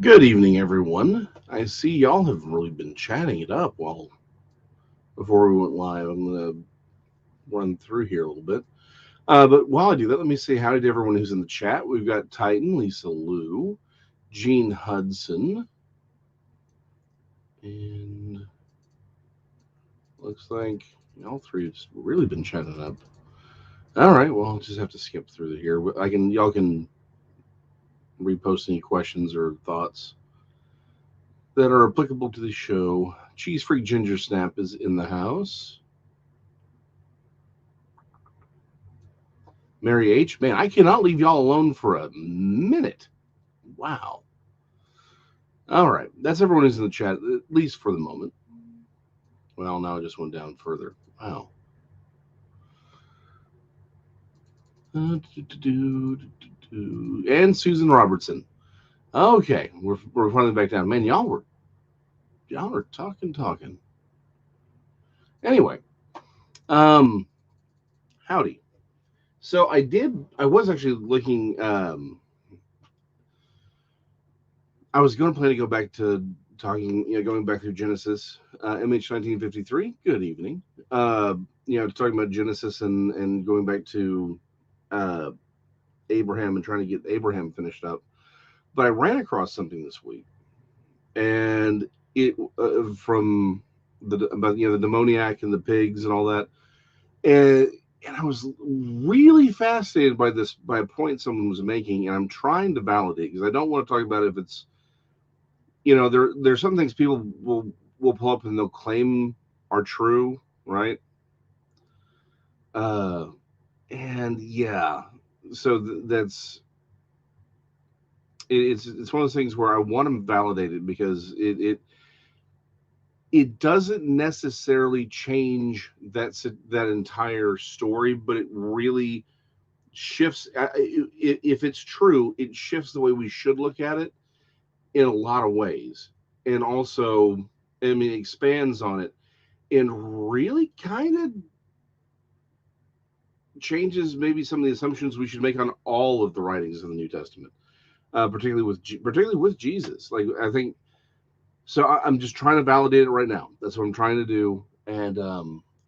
Good evening, everyone. I see y'all have really been chatting it up. Well, before we went live, I'm going to run through here a little bit. But while I do that, let me say howdy to everyone who's in the chat. We've got Titan, Lisa Lou, Gene Hudson, and looks like all three have really been chatting it up. All right, well, I'll just have to skip through here. Y'all can repost any questions or thoughts that are applicable to the show. Cheese Freak Ginger Snap is in the house. Mary H. Man, I cannot leave y'all alone for a minute. Wow. All right. That's everyone who's in the chat, at least for the moment. Well, now I just went down further. Wow. And Susan Robertson. Okay, we're finally back down. Man, y'all were talking. Anyway, um, howdy. So I was actually looking. I was going to plan to go back to talking, going back through Genesis, MH 1953. Good evening. Talking about Genesis and going back to uh, Abraham and trying to get Abraham finished up. But I ran across something this week, and it from the about the demoniac and the pigs and all that, and I was really fascinated by a point someone was making, and I'm trying to validate because I don't want to talk about if it's there's some things people will pull up and they'll claim are true, right? Uh, and yeah, so that's it's one of those things where I want to validate it because it doesn't necessarily change that entire story, but it really shifts. If it's true, it shifts the way we should look at it in a lot of ways, and also, I mean, expands on it and really kind of changes maybe some of the assumptions we should make on all of the writings of the New Testament, particularly with Jesus. Like I think so. I'm just trying to validate it right now. That's what I'm trying to do, and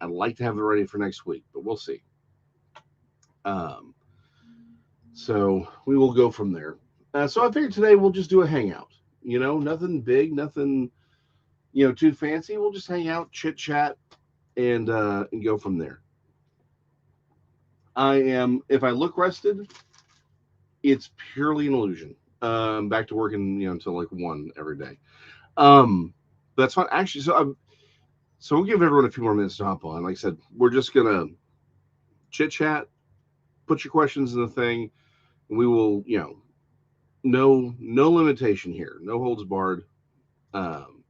I'd like to have it ready for next week, but we'll see. Um, so we will go from there. So I figured today we'll just do a hangout. Nothing big, nothing too fancy. We'll just hang out, chit chat, and go from there. If I look rested, it's purely an illusion. I'm back to working, until like 1 every day. That's fine. Actually, so we'll give everyone a few more minutes to hop on. Like I said, we're just gonna chit chat, put your questions in the thing, and we will, no limitation here, no holds barred. Um,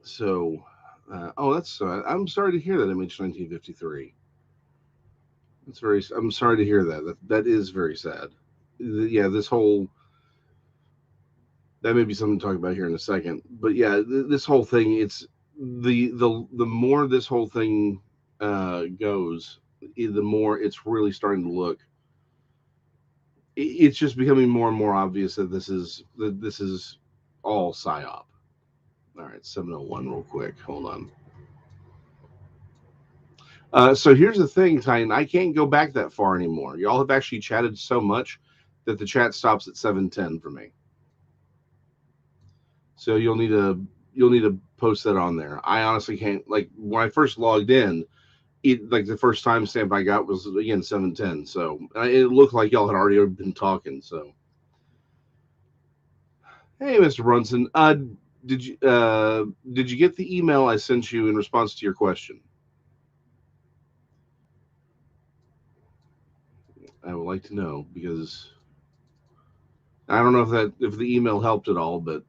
so, that's I'm sorry to hear that, MH 1953. I'm sorry to hear that. That is very sad. Yeah, this whole that may be something to talk about here in a second. But yeah, this whole thing, it's the more this whole thing goes, the more it's really starting to look. It's just becoming more and more obvious that this is all psyop. All right, 701 real quick. Hold on. So here's the thing, Titan. I can't go back that far anymore. Y'all have actually chatted so much that the chat stops at 710 for me. So you'll need to post that on there. I honestly can't, like, when I first logged in, it like the first timestamp I got was again 710. So it looked like y'all had already been talking. So hey, Mr. Brunson, did you get the email I sent you in response to your question? I would like to know because I don't know if the email helped at all, but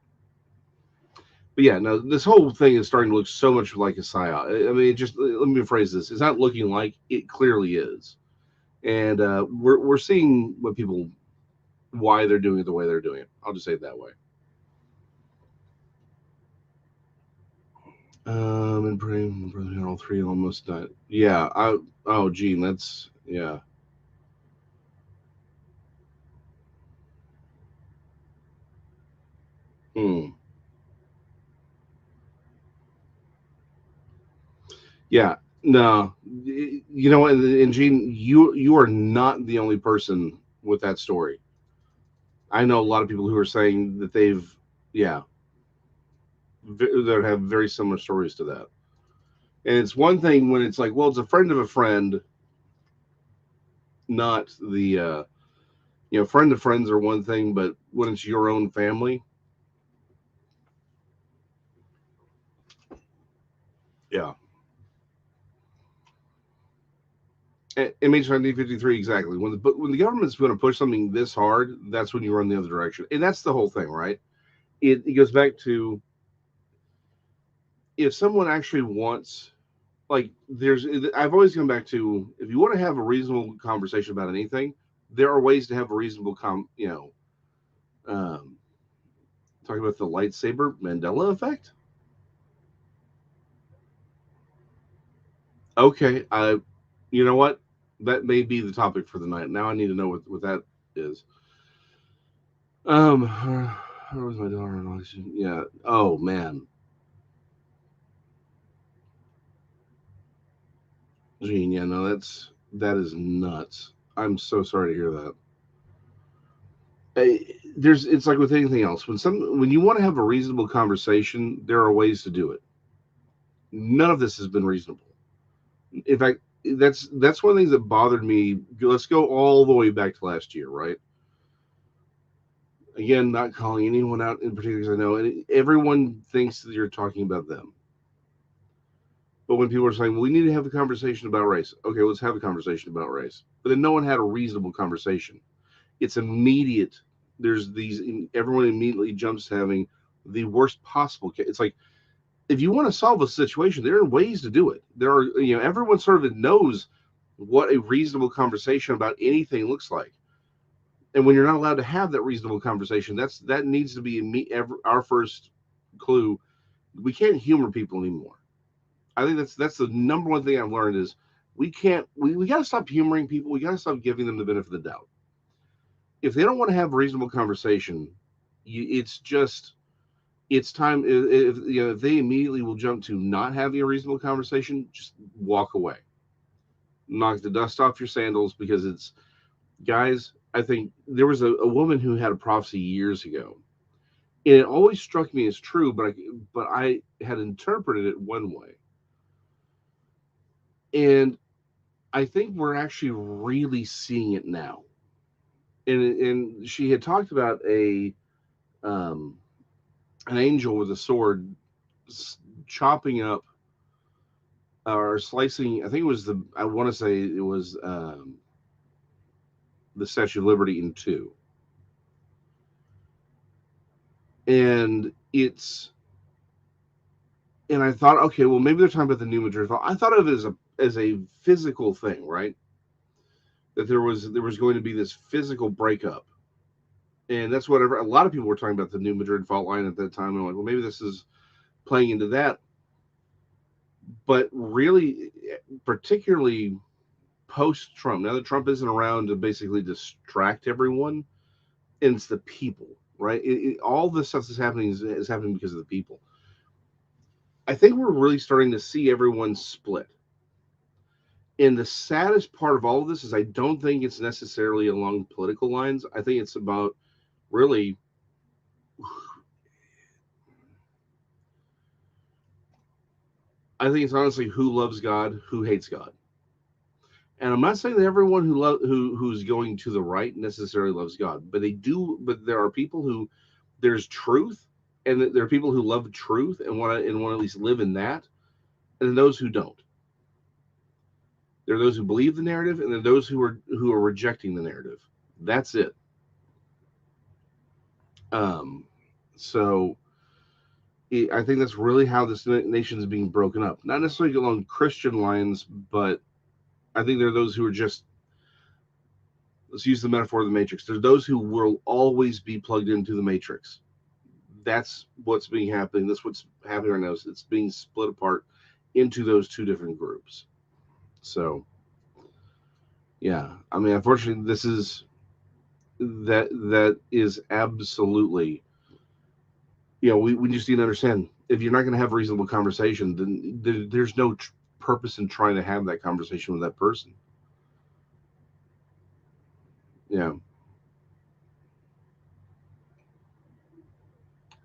yeah, no, this whole thing is starting to look so much like a psyop. I mean, let me rephrase this: it's not looking like, it clearly is, and we're seeing why they're doing it the way they're doing it. I'll just say it that way. And praying, all three almost died. Yeah, Gene, that's yeah. Hmm. Yeah. No. You know, and Gene, you are not the only person with that story. I know a lot of people who are saying that they've, yeah, that have very similar stories to that. And it's one thing when it's like, well, it's a friend of a friend, not the, friend of friends are one thing, but when it's your own family, yeah. MH1953, exactly. When the government's going to push something this hard, that's when you run the other direction, and that's the whole thing, right? It goes back to, if someone actually wants, like, I've always come back to, if you want to have a reasonable conversation about anything, there are ways to have a reasonable um, talking about the lightsaber Mandela effect. Okay, you know what? That may be the topic for the night. Now I need to know what that is. Where was my daughter? Yeah. Oh man, Gene. Yeah, no, that is nuts. I'm so sorry to hear that. It's like with anything else. When you want to have a reasonable conversation, there are ways to do it. None of this has been reasonable. In fact, that's one of the things that bothered me. Let's go all the way back to last year, right? Again, not calling anyone out in particular, because I know, and everyone thinks that you're talking about them. But when people are saying, well, we need to have a conversation about race, okay, let's have a conversation about race. But then no one had a reasonable conversation. It's immediate. There's these, everyone immediately jumps to having the worst possible case. It's like, if you want to solve a situation, there are ways to do it. There are, everyone sort of knows what a reasonable conversation about anything looks like. And when you're not allowed to have that reasonable conversation, that needs to be our first clue. We can't humor people anymore. I think that's the number one thing I've learned is we got to stop humoring people. We got to stop giving them the benefit of the doubt. If they don't want to have a reasonable conversation, it's just, it's time. If they immediately will jump to not having a reasonable conversation, just walk away, knock the dust off your sandals, because it's, guys. I think there was a woman who had a prophecy years ago, and it always struck me as true, but I had interpreted it one way, and I think we're actually really seeing it now. And she had talked about um, an angel with a sword chopping up or slicing. I think it was I want to say it was the Statue of Liberty in two, and I thought, okay, well, maybe they're talking about the New Madrid. I thought of it as a physical thing, right? That there was going to be this physical breakup, and that's whatever a lot of people were talking about, the New Madrid fault line at that time. And I'm like, well, maybe this is playing into that. But really, particularly post Trump, now that Trump isn't around to basically distract everyone, and it's the people, right? All this stuff is happening because of the people. I think we're really starting to see everyone split. And the saddest part of all of this is, I don't think it's necessarily along political lines. I think it's about, really, I think it's honestly who loves God, who hates God. And I'm not saying that everyone who's going to the right necessarily loves God, but they do. But there are people who, there's truth, and there are people who love truth and want to at least live in that, and then those who don't. There are those who believe the narrative, and there are those who are rejecting the narrative. That's it. Um, so I think that's really how this nation is being broken up. Not necessarily along Christian lines, but I think there are those who are just, let's use the metaphor of the Matrix. There's those who will always be plugged into the Matrix. That's what's being happening. That's what's happening right now. It's being split apart into those two different groups. So yeah, I mean, unfortunately, this is that is absolutely We just need to understand, if you're not going to have a reasonable conversation, then there's no purpose in trying to have that conversation with that person. Yeah.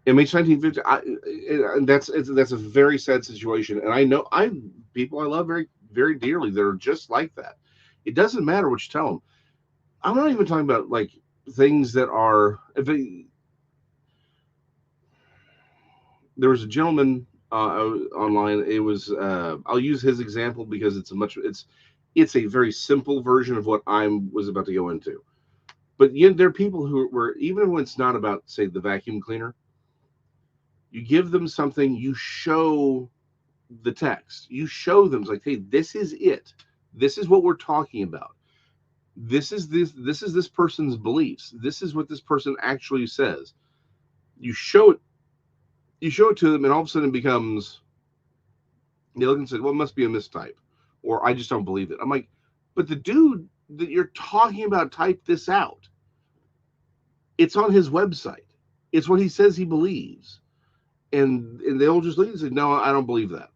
MH 1950. That's a very sad situation, and I know I people I love very very dearly that are just like that. It doesn't matter what you tell them. I'm not even talking about like things that are. If it, There was a gentleman online. It was I'll use his example because it's a very simple version of what I was about to go into. But there are people who were, even when it's not about, say, the vacuum cleaner, you give them something, you show the text, you show them, it's like, hey, this is it, this is what we're talking about, this is this person's beliefs, this is what this person actually says. You show it, to them, and all of a sudden it becomes, they look and say, well, it must be a mistype, or I just don't believe it. I'm like, but the dude that you're talking about typed this out. It's on his website. It's what he says he believes. And they'll just look and say, no, I don't believe that.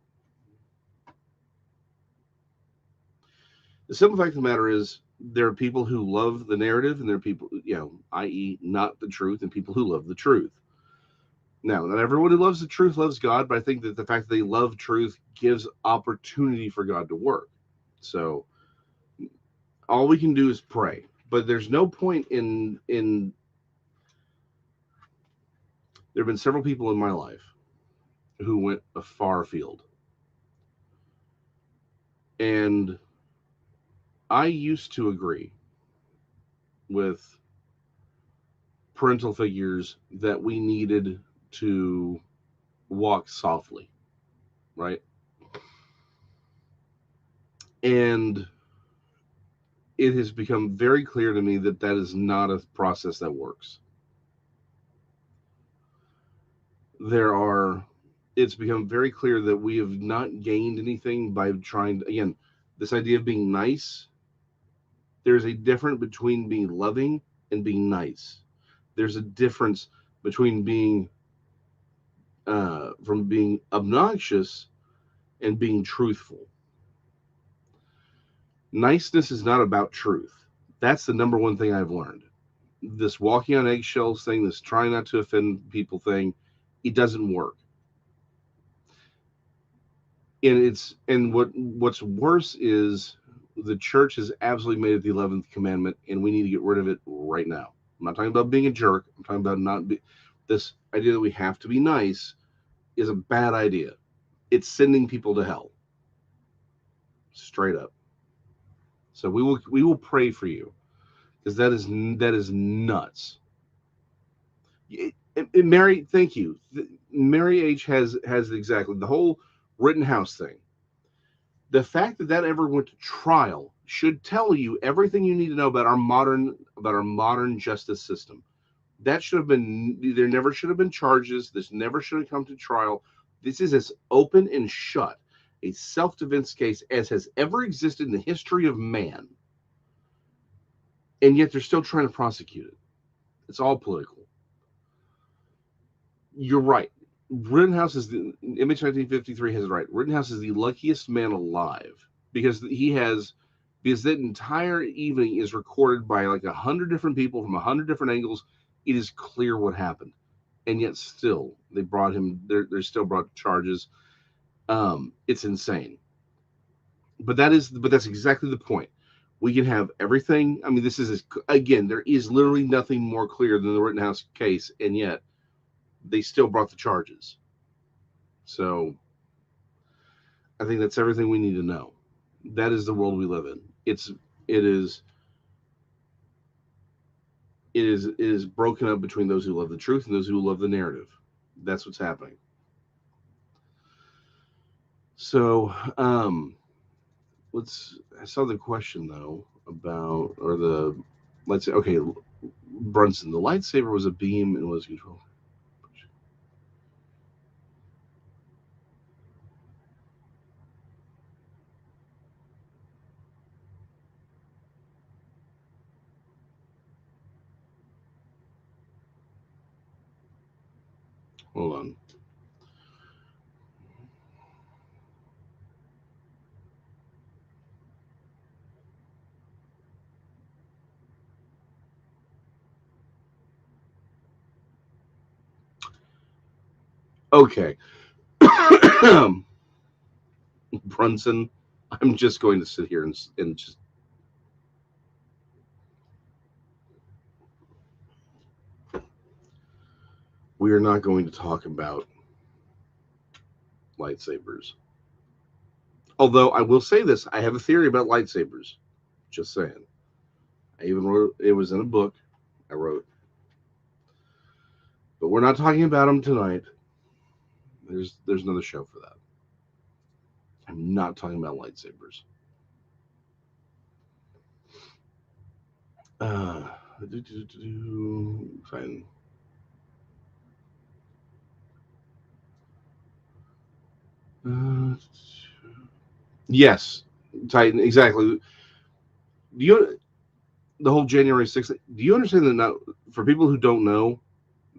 The simple fact of the matter is, there are people who love the narrative, and there are people, i.e., not the truth, and people who love the truth. Now, not everyone who loves the truth loves God, but I think that the fact that they love truth gives opportunity for God to work. So all we can do is pray. But there's no point in there have been several people in my life who went a far field. And I used to agree with parental figures that we needed to walk softly, right? And it has become very clear to me that that is not a process that works. There are, it's become very clear that we have not gained anything by trying, again, this idea of being nice. There's a difference between being loving and being nice. There's a difference between being, from being obnoxious and being truthful. Niceness is not about truth. That's the number one thing I've learned. This walking on eggshells thing, this trying not to offend people thing, it doesn't work. And what's worse is the church has absolutely made it the 11th commandment, and we need to get rid of it right now. I'm not talking about being a jerk. I'm talking about not be, this idea that we have to be nice is a bad idea. It's sending people to hell, straight up. So we will pray for you, because that is nuts. Mary, thank you. Mary H has exactly the whole Rittenhouse thing. The fact that that ever went to trial should tell you everything you need to know about our modern justice system. That should have been, there never should have been charges. This never should have come to trial. This is as open and shut a self-defense case as has ever existed in the history of man. And yet they're still trying to prosecute it. It's all political. You're right. Rittenhouse is the Image 1953 has it right. Rittenhouse is the luckiest man alive, because that entire evening is recorded by like 100 different people from 100 different angles. It is clear what happened, and yet still they brought him. They're still brought charges. It's insane. But that's exactly the point. We can have everything. I mean, this is, again, there is literally nothing more clear than the Rittenhouse case, and yet they still brought the charges. So I think that's everything we need to know. That is the world we live in. It is it is broken up between those who love the truth and those who love the narrative. That's what's happening. So I saw the question though about, or the, let's say, okay, Brunson, the lightsaber was a beam and was controlled. Hold on. Okay. Brunson, I'm just going to sit here and just. We are not going to talk about lightsabers. Although I will say this, I have a theory about lightsabers. Just saying. I even wrote it was in a book I wrote. But we're not talking about them tonight. There's another show for that. I'm not talking about lightsabers. Fine. Yes, Titan. Exactly. Do you the whole January 6th? Do you understand that now? For people who don't know,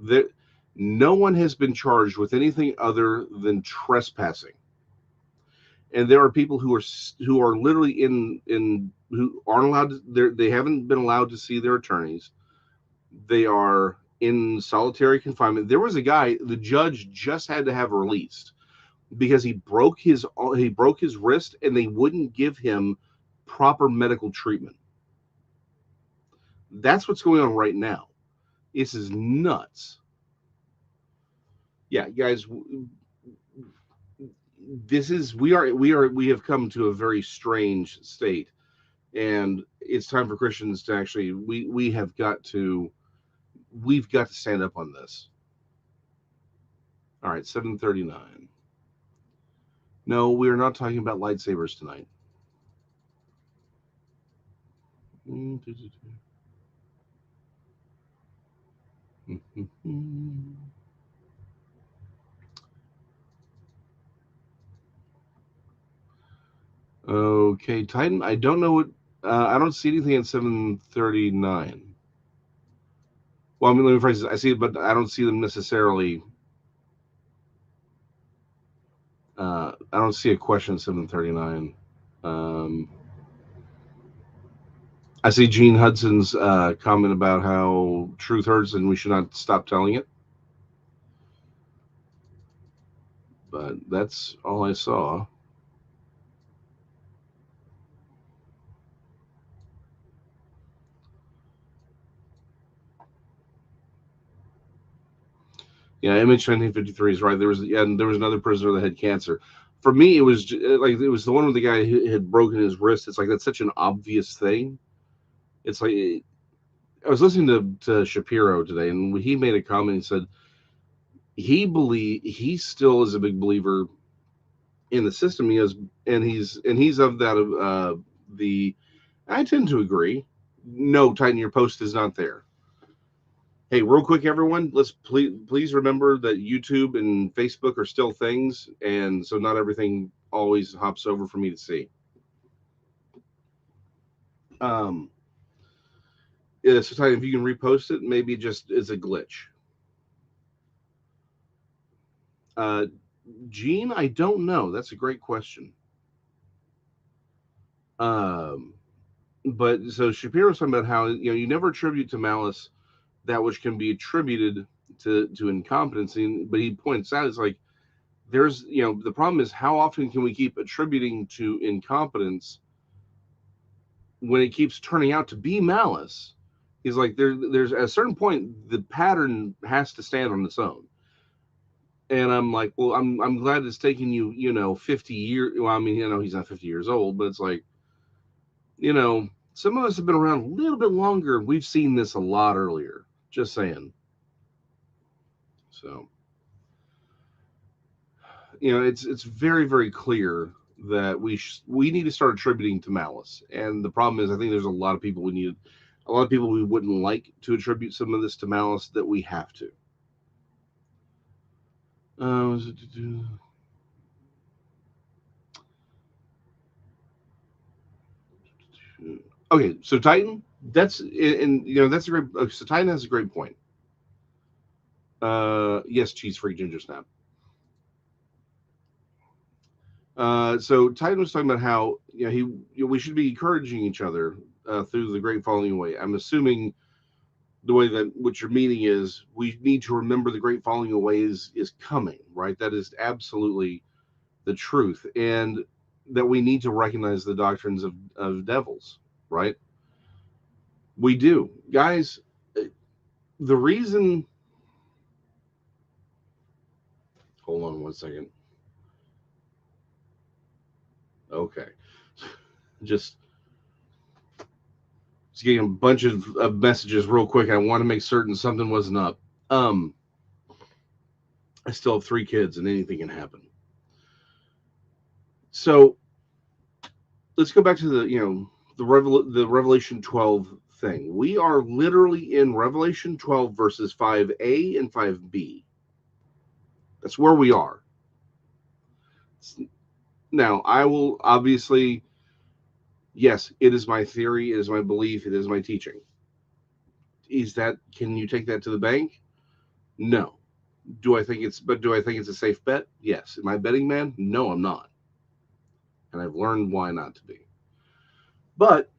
that no one has been charged with anything other than trespassing, and there are people who are literally in who aren't allowed to. They haven't been allowed to see their attorneys. They are in solitary confinement. There was a guy the judge just had to have released because he broke his wrist and they wouldn't give him proper medical treatment. That's what's going on right now. This is nuts. Yeah, guys, this is we have come to a very strange state, and it's time for Christians to actually we've got to stand up on this. All right, 7:39. No, we are not talking about lightsabers tonight. Okay, Titan. I don't know what. I don't see anything at 7:39. Well, I mean, let me phrase this. I see it, but I don't see them necessarily. I don't see a question at 7:39. Um, I see Gene Hudson's comment about how truth hurts and we should not stop telling it. But that's all I saw. Yeah, MH 1953 is right. There was another prisoner that had cancer. For me, it was like it was the one with the guy who had broken his wrist. It's like that's such an obvious thing. It's like I was listening to Shapiro today, and he made a comment. He said he still is a big believer in the system. He has, and he's of that the. I tend to agree. No, Titan, your post is not there. Hey, real quick, everyone, let's please remember that YouTube and Facebook are still things, and so not everything always hops over for me to see. Um, yeah, so Titan, if you can repost it, maybe it just is a glitch. Uh, Gene, I don't know. That's a great question. Um, but so Shapiro's talking about how you never attribute to malice that which can be attributed to incompetency, but he points out it's like there's the problem is how often can we keep attributing to incompetence when it keeps turning out to be malice. He's like there's at a certain point the pattern has to stand on its own. And I'm like, well, I'm glad it's taking you 50 years. Well, I mean, he's not 50 years old, but it's like, some of us have been around a little bit longer. We've seen this a lot earlier. Just saying. So, it's very, very clear that we need to start attributing to malice. And the problem is, I think there's a lot of people we wouldn't like to attribute some of this to malice that we have to. Okay, so Titan, that's a great. So Titan has a great point. Yes, cheese freak ginger snap. So Titan was talking about how we should be encouraging each other through the great falling away. I'm assuming the way that what your meaning is, we need to remember the great falling away is coming, right? That is absolutely the truth, and that we need to recognize the doctrines of devils, right? We do, guys. The reason. Hold on one second. Okay, just getting a bunch of messages real quick. I want to make certain something wasn't up. Um, I still have 3 kids, and anything can happen. So let's go back to the Revelation 12 thing. We are literally in Revelation 12 verses 5a and 5b. That's where we are. Now, I will obviously, yes, it is my theory, it is my belief, it is my teaching. Can you take that to the bank? No. Do I think it's a safe bet? Yes. Am I a betting man? No, I'm not. And I've learned why not to be. But,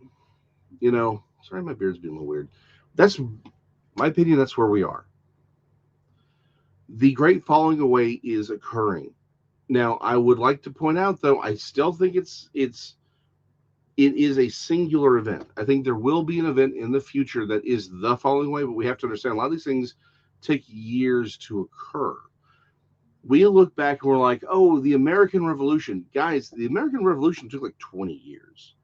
sorry, my beard's being a little weird. That's my opinion. That's where we are. The great falling away is occurring. Now, I would like to point out, though, I still think it is a singular event. I think there will be an event in the future that is the falling away, but we have to understand a lot of these things take years to occur. We look back and we're like, oh, the American Revolution. Guys, the American Revolution took like 20 years.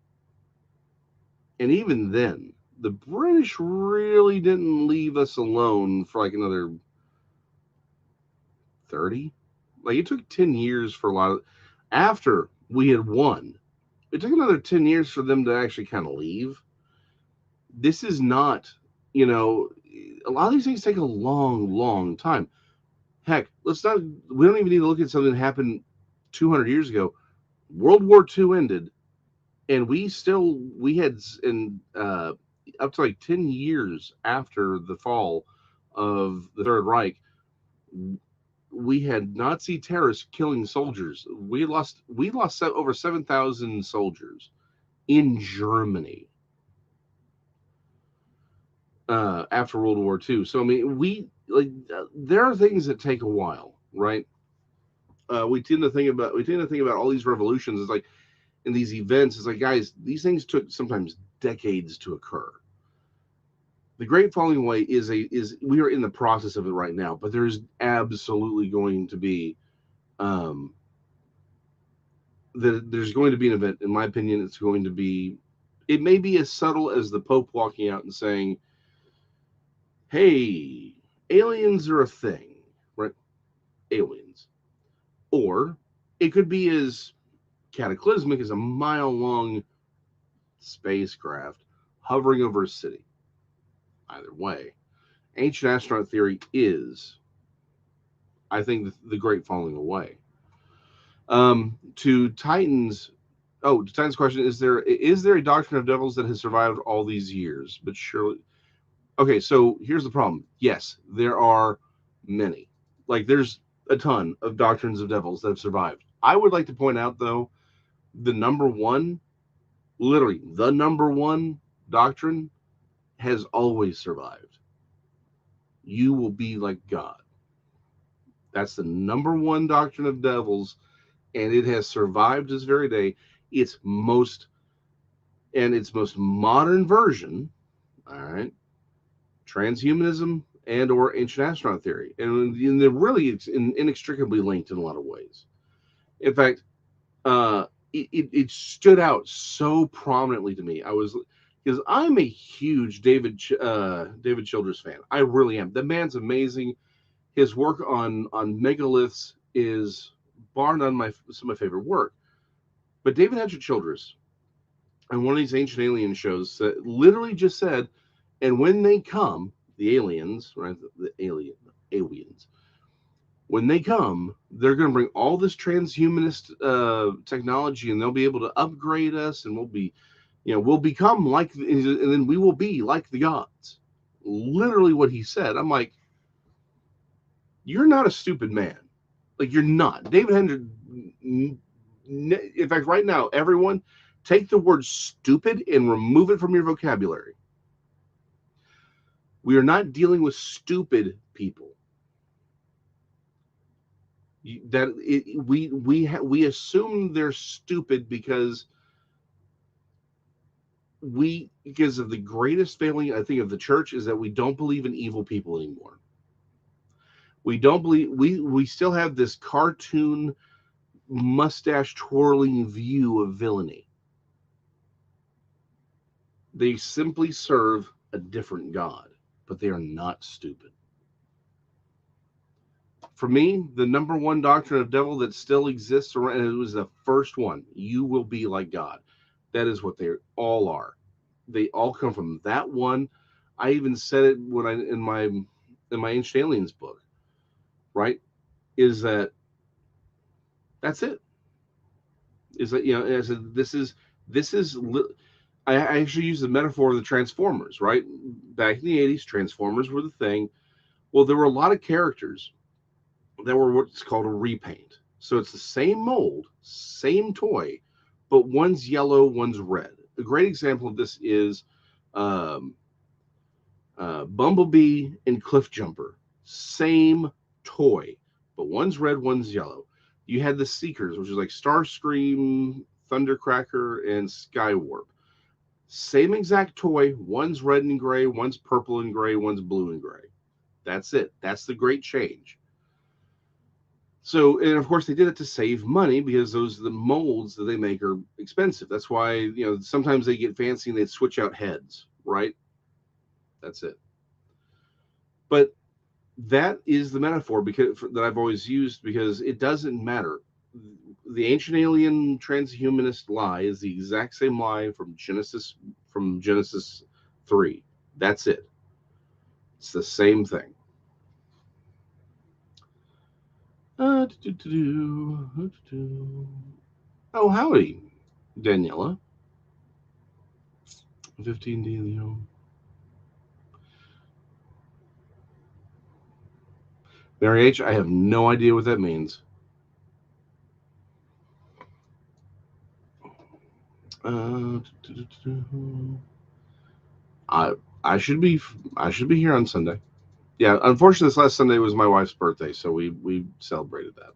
And even then, the British really didn't leave us alone for like another 30. Like it took 10 years for a lot of, after we had won, it took another 10 years for them to actually kind of leave. This is not, a lot of these things take a long, long time. Heck, we don't even need to look at something that happened 200 years ago. World War II ended, and we had up to like 10 years after the fall of the Third Reich, we had Nazi terrorists killing soldiers. We lost over 7,000 soldiers in Germany after World War II. So I mean, there are things that take a while, right? We tend to think about all these revolutions as like, and these events is like, guys, these things took sometimes decades to occur. The great falling away is we are in the process of it right now, but there's absolutely going to be there's going to be an event. In my opinion, it may be as subtle as the Pope walking out and saying, hey, aliens are a thing, right? Aliens. Or it could be as cataclysmic as a mile-long spacecraft hovering over a city. Either way, ancient astronaut theory is, I think, the great falling away. To Titan's question, is there a doctrine of devils that has survived all these years? But surely, okay. So here's the problem. Yes, there are many. Like there's a ton of doctrines of devils that have survived. I would like to point out, though, literally the number one doctrine has always survived. You will be like God. That's the number one doctrine of devils, and it has survived this very day. Its most modern version, all right, transhumanism and or ancient astronaut theory, and it's inextricably linked in a lot of ways. In fact, it stood out so prominently to me. Because I'm a huge David Childress fan. I really am. The man's amazing. His work on megaliths is bar none some of my favorite work. But David Childress, on one of these ancient alien shows, literally just said, and when they come, the aliens, right? The aliens, when they come, they're going to bring all this transhumanist technology, and they'll be able to upgrade us, and we'll become like, and then we will be like the gods. Literally what he said. I'm like, You're not a stupid man. Like, you're not. David Hendrick, in fact, right now, everyone, take the word stupid and remove it from your vocabulary. We are not dealing with stupid people. We assume they're stupid because of the greatest failing, I think, of the church is that we don't believe in evil people anymore. We don't believe we still have this cartoon mustache twirling view of villainy. They simply serve a different God, but they are not stupid. For me, the number one doctrine of devil that still exists around, and it was the first one, you will be like God. That is what they all are. They all come from that one. I even said it when in my Ancient Aliens book, right? Is that's it? Is that, as this is I actually use the metaphor of the Transformers, right? Back in the 80s, Transformers were the thing. Well, there were a lot of characters that were what's called a repaint. So it's the same mold, same toy, but one's yellow, one's red. A great example of this is Bumblebee and Cliffjumper. Same toy, but one's red, one's yellow. You had the Seekers, which is like Starscream, Thundercracker, and Skywarp. Same exact toy. One's red and gray, one's purple and gray, one's blue and gray. That's it. That's the great change. So, and of course, they did it to save money because the molds that they make are expensive. That's why, sometimes they get fancy and they switch out heads, right? That's it. But that is the metaphor that I've always used, because it doesn't matter. The ancient alien transhumanist lie is the exact same lie from Genesis 3. That's it. It's the same thing. Oh, howdy, Daniela. 15 Delio. Mary H., I have no idea what that means. I should be here on Sunday. Yeah, unfortunately, this last Sunday was my wife's birthday, so we celebrated that.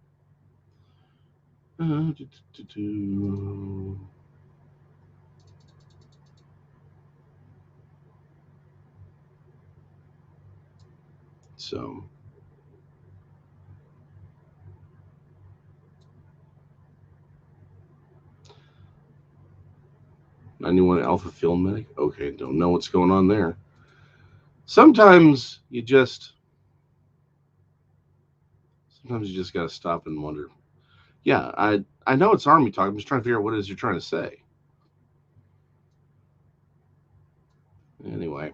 So, 91 Alpha Film Medic. Okay, don't know what's going on there. Sometimes you just got to stop and wonder. Yeah, I know it's Army talk. I'm just trying to figure out what it is you're trying to say. Anyway.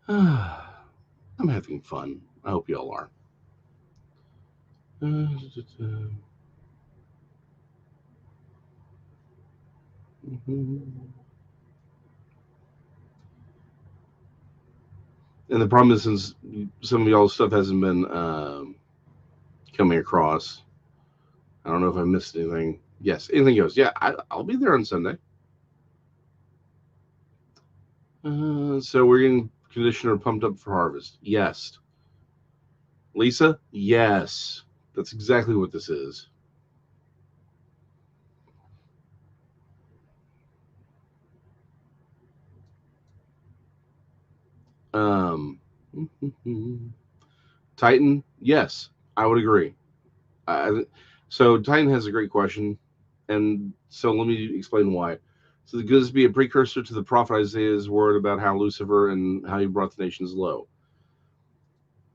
I'm having fun. I hope you all are. And the problem is, since some of y'all's stuff hasn't been coming across, I don't know if I missed anything. Yes, anything goes. Yeah, I'll be there on Sunday. So we're getting conditioner pumped up for harvest. Yes. Lisa? Yes. That's exactly what this is. Titan? Yes, I would agree. So Titan has a great question, and so let me explain why. So could this be a precursor to the prophet Isaiah's word about how Lucifer and how he brought the nations low?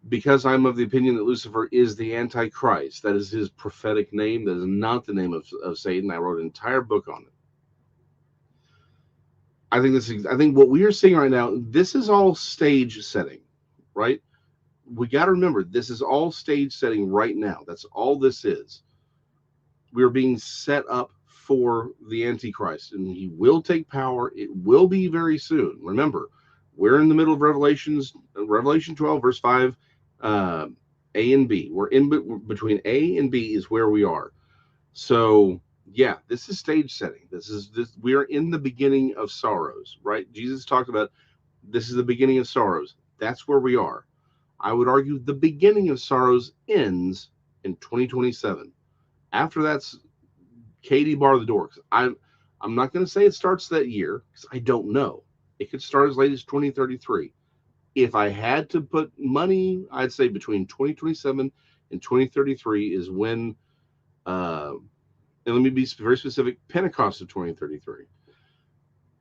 Because I'm of the opinion that Lucifer is the Antichrist. That is his prophetic name. That is not the name of Satan. I wrote an entire book on it. I think what we are seeing right now, this is all stage setting, right? We got to remember, this is all stage setting right now. That's all this is. We're being set up for the Antichrist, and he will take power. It will be very soon. Remember, we're in the middle of Revelations. Revelation 12, verse 5, A and B. We're in between A and B is where we are. So yeah, this is stage setting. This we are in the beginning of sorrows, right? Jesus talked about this is the beginning of sorrows. That's where we are. I would argue the beginning of sorrows ends in 2027. After that's Katie bar the door. I'm not going to say it starts that year because I don't know. It could start as late as 2033. If I had to put money, I'd say between 2027 and 2033 is when, and let me be very specific, Pentecost of 2033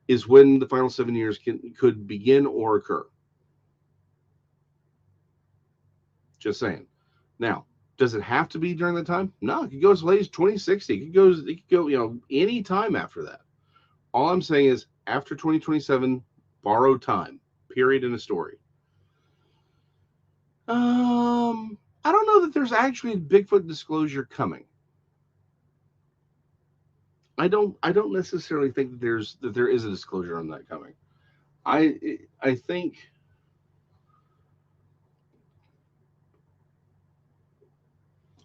is when the final 7 years could begin or occur. Just saying. Now, does it have to be during that time? No, it could go as late as 2060. It could go, any time after that. All I'm saying is after 2027, borrowed time, period in a story. I don't know that there's actually a Bigfoot disclosure coming. I don't necessarily think that there is a disclosure on that coming. I think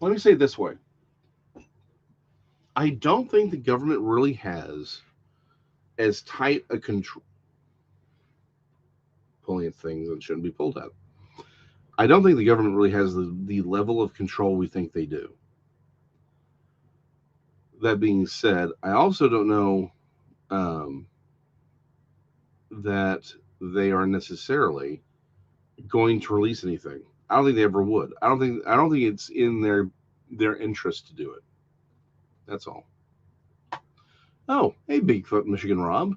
let me say it this way. I don't think the government really has as tight a control pulling at things that shouldn't be pulled at. I don't think the government really has the level of control we think they do. That being said, I also don't know that they are necessarily going to release anything. I don't think they ever would. I don't think it's in their interest to do it. That's all. Oh, hey, Bigfoot, Michigan Rob.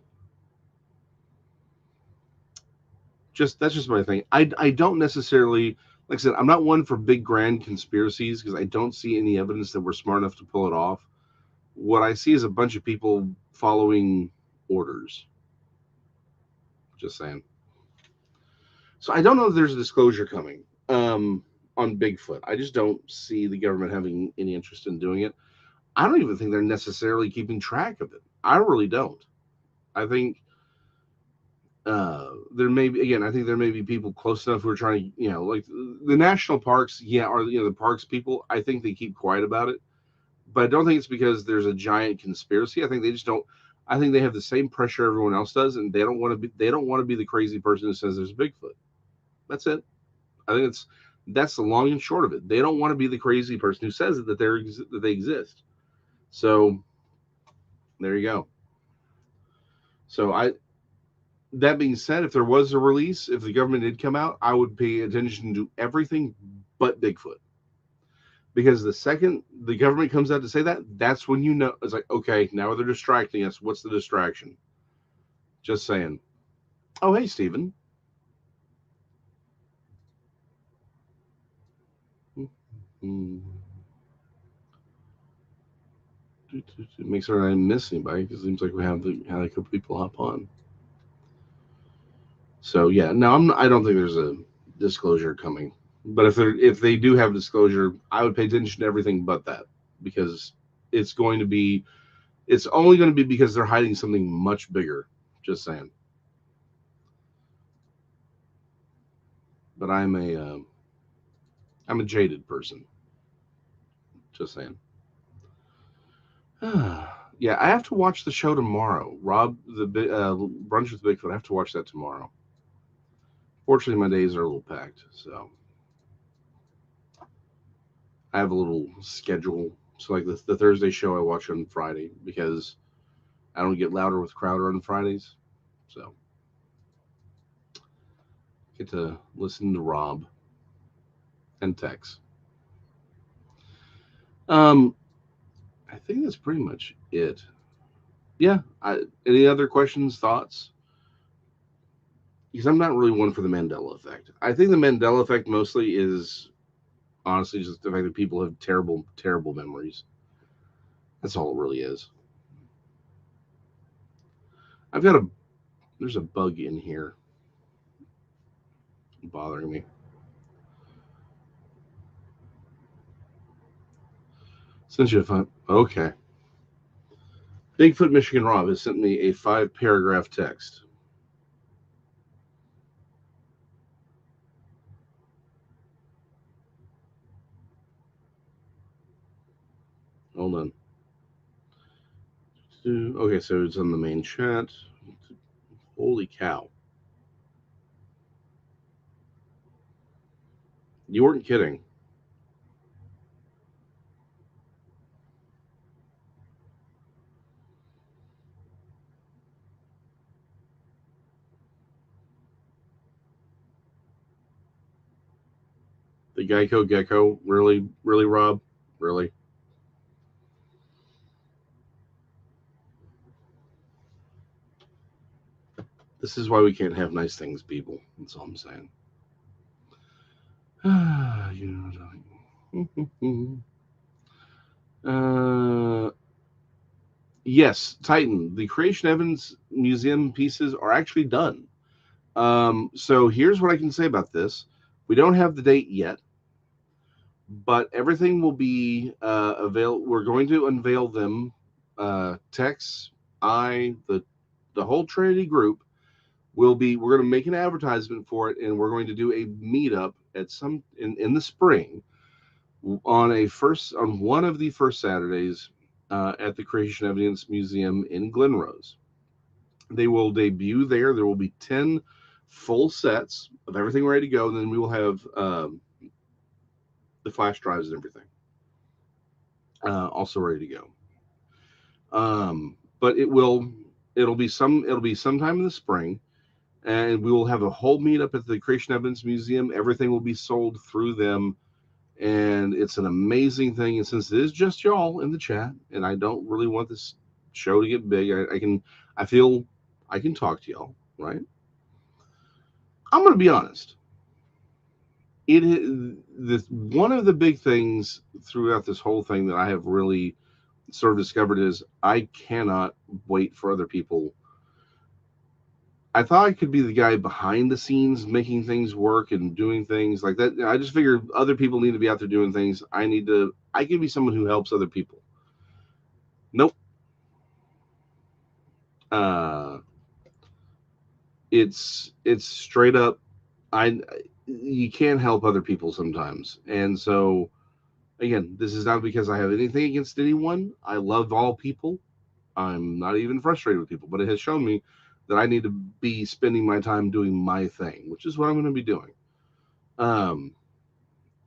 That's just my thing. I don't necessarily, like I said, I'm not one for big grand conspiracies because I don't see any evidence that we're smart enough to pull it off. What I see is a bunch of people following orders. Just saying. So I don't know if there's a disclosure coming on Bigfoot. I just don't see the government having any interest in doing it. I don't even think they're necessarily keeping track of it. I really don't. I think there may be, again, I think there may be people close enough who are trying to, like the national parks, or the parks people. I think they keep quiet about it, but I don't think it's because there's a giant conspiracy. I think they just don't. I think they have the same pressure everyone else does, and they don't want to be. They don't want to be the crazy person who says there's Bigfoot. That's it. I think that's the long and short of it. They don't want to be the crazy person who says that they exist. So there you go. So that being said, if there was a release, if the government did come out, I would pay attention to everything but Bigfoot. Because the second the government comes out to say that, that's when you know it's like, okay, now they're distracting us. What's the distraction? Just saying. Oh, hey, Stephen. Make sure I didn't miss anybody because it seems like we had a couple people hop on. So yeah, no, I don't think there's a disclosure coming. But if they do have disclosure, I would pay attention to everything but that because it's only going to be because they're hiding something much bigger. Just saying. But I'm a jaded person. Just saying. Yeah, I have to watch the show tomorrow. Rob, the Brunch with Bigfoot. I have to watch that tomorrow. Fortunately, my days are a little packed, so I have a little schedule. So, like the Thursday show, I watch on Friday because I don't get louder with Crowder on Fridays. So, get to listen to Rob and Tex. I think that's pretty much it. Yeah. Any other questions, thoughts? Because I'm not really one for the Mandela effect. I think the Mandela effect mostly is honestly just the fact that people have terrible, terrible memories. That's all it really is. There's a bug in here bothering me. Since you have okay. Bigfoot Michigan Rob has sent me a 5-paragraph text. Hold on. Okay, so it's on the main chat. Holy cow. You weren't kidding. The Geico Gecko? Really? Really, Rob? Really? This is why we can't have nice things, people. That's all I'm saying. Yes, Titan. The Creation Evidence Museum pieces are actually done. So here's what I can say about this. We don't have the date yet, but everything will be available. We're going to unveil them. Tex, the whole Trinity group we're going to make an advertisement for it, and we're going to do a meetup at some in the spring on one of the first Saturdays at the Creation Evidence Museum in Glen Rose. They will debut there. There will be 10 full sets of everything ready to go, and then we will have the flash drives and everything also ready to go. But it'll be sometime in the spring, and we will have a whole meetup at the Creation Evidence Museum. Everything will be sold through them, and it's an amazing thing. And since it is just y'all in the chat, and I don't really want this show to get big, I feel I can talk to y'all, right? I'm going to be honest. One of the big things throughout this whole thing that I have really sort of discovered is I cannot wait for other people. I thought I could be the guy behind the scenes making things work and doing things like that. I just figured other people need to be out there doing things. I can be someone who helps other people. Nope. It's straight up. You can't help other people sometimes, and so again, this is not because I have anything against anyone. I love all people. I'm not even frustrated with people, but it has shown me that I need to be spending my time doing my thing, which is what I'm going to be doing. When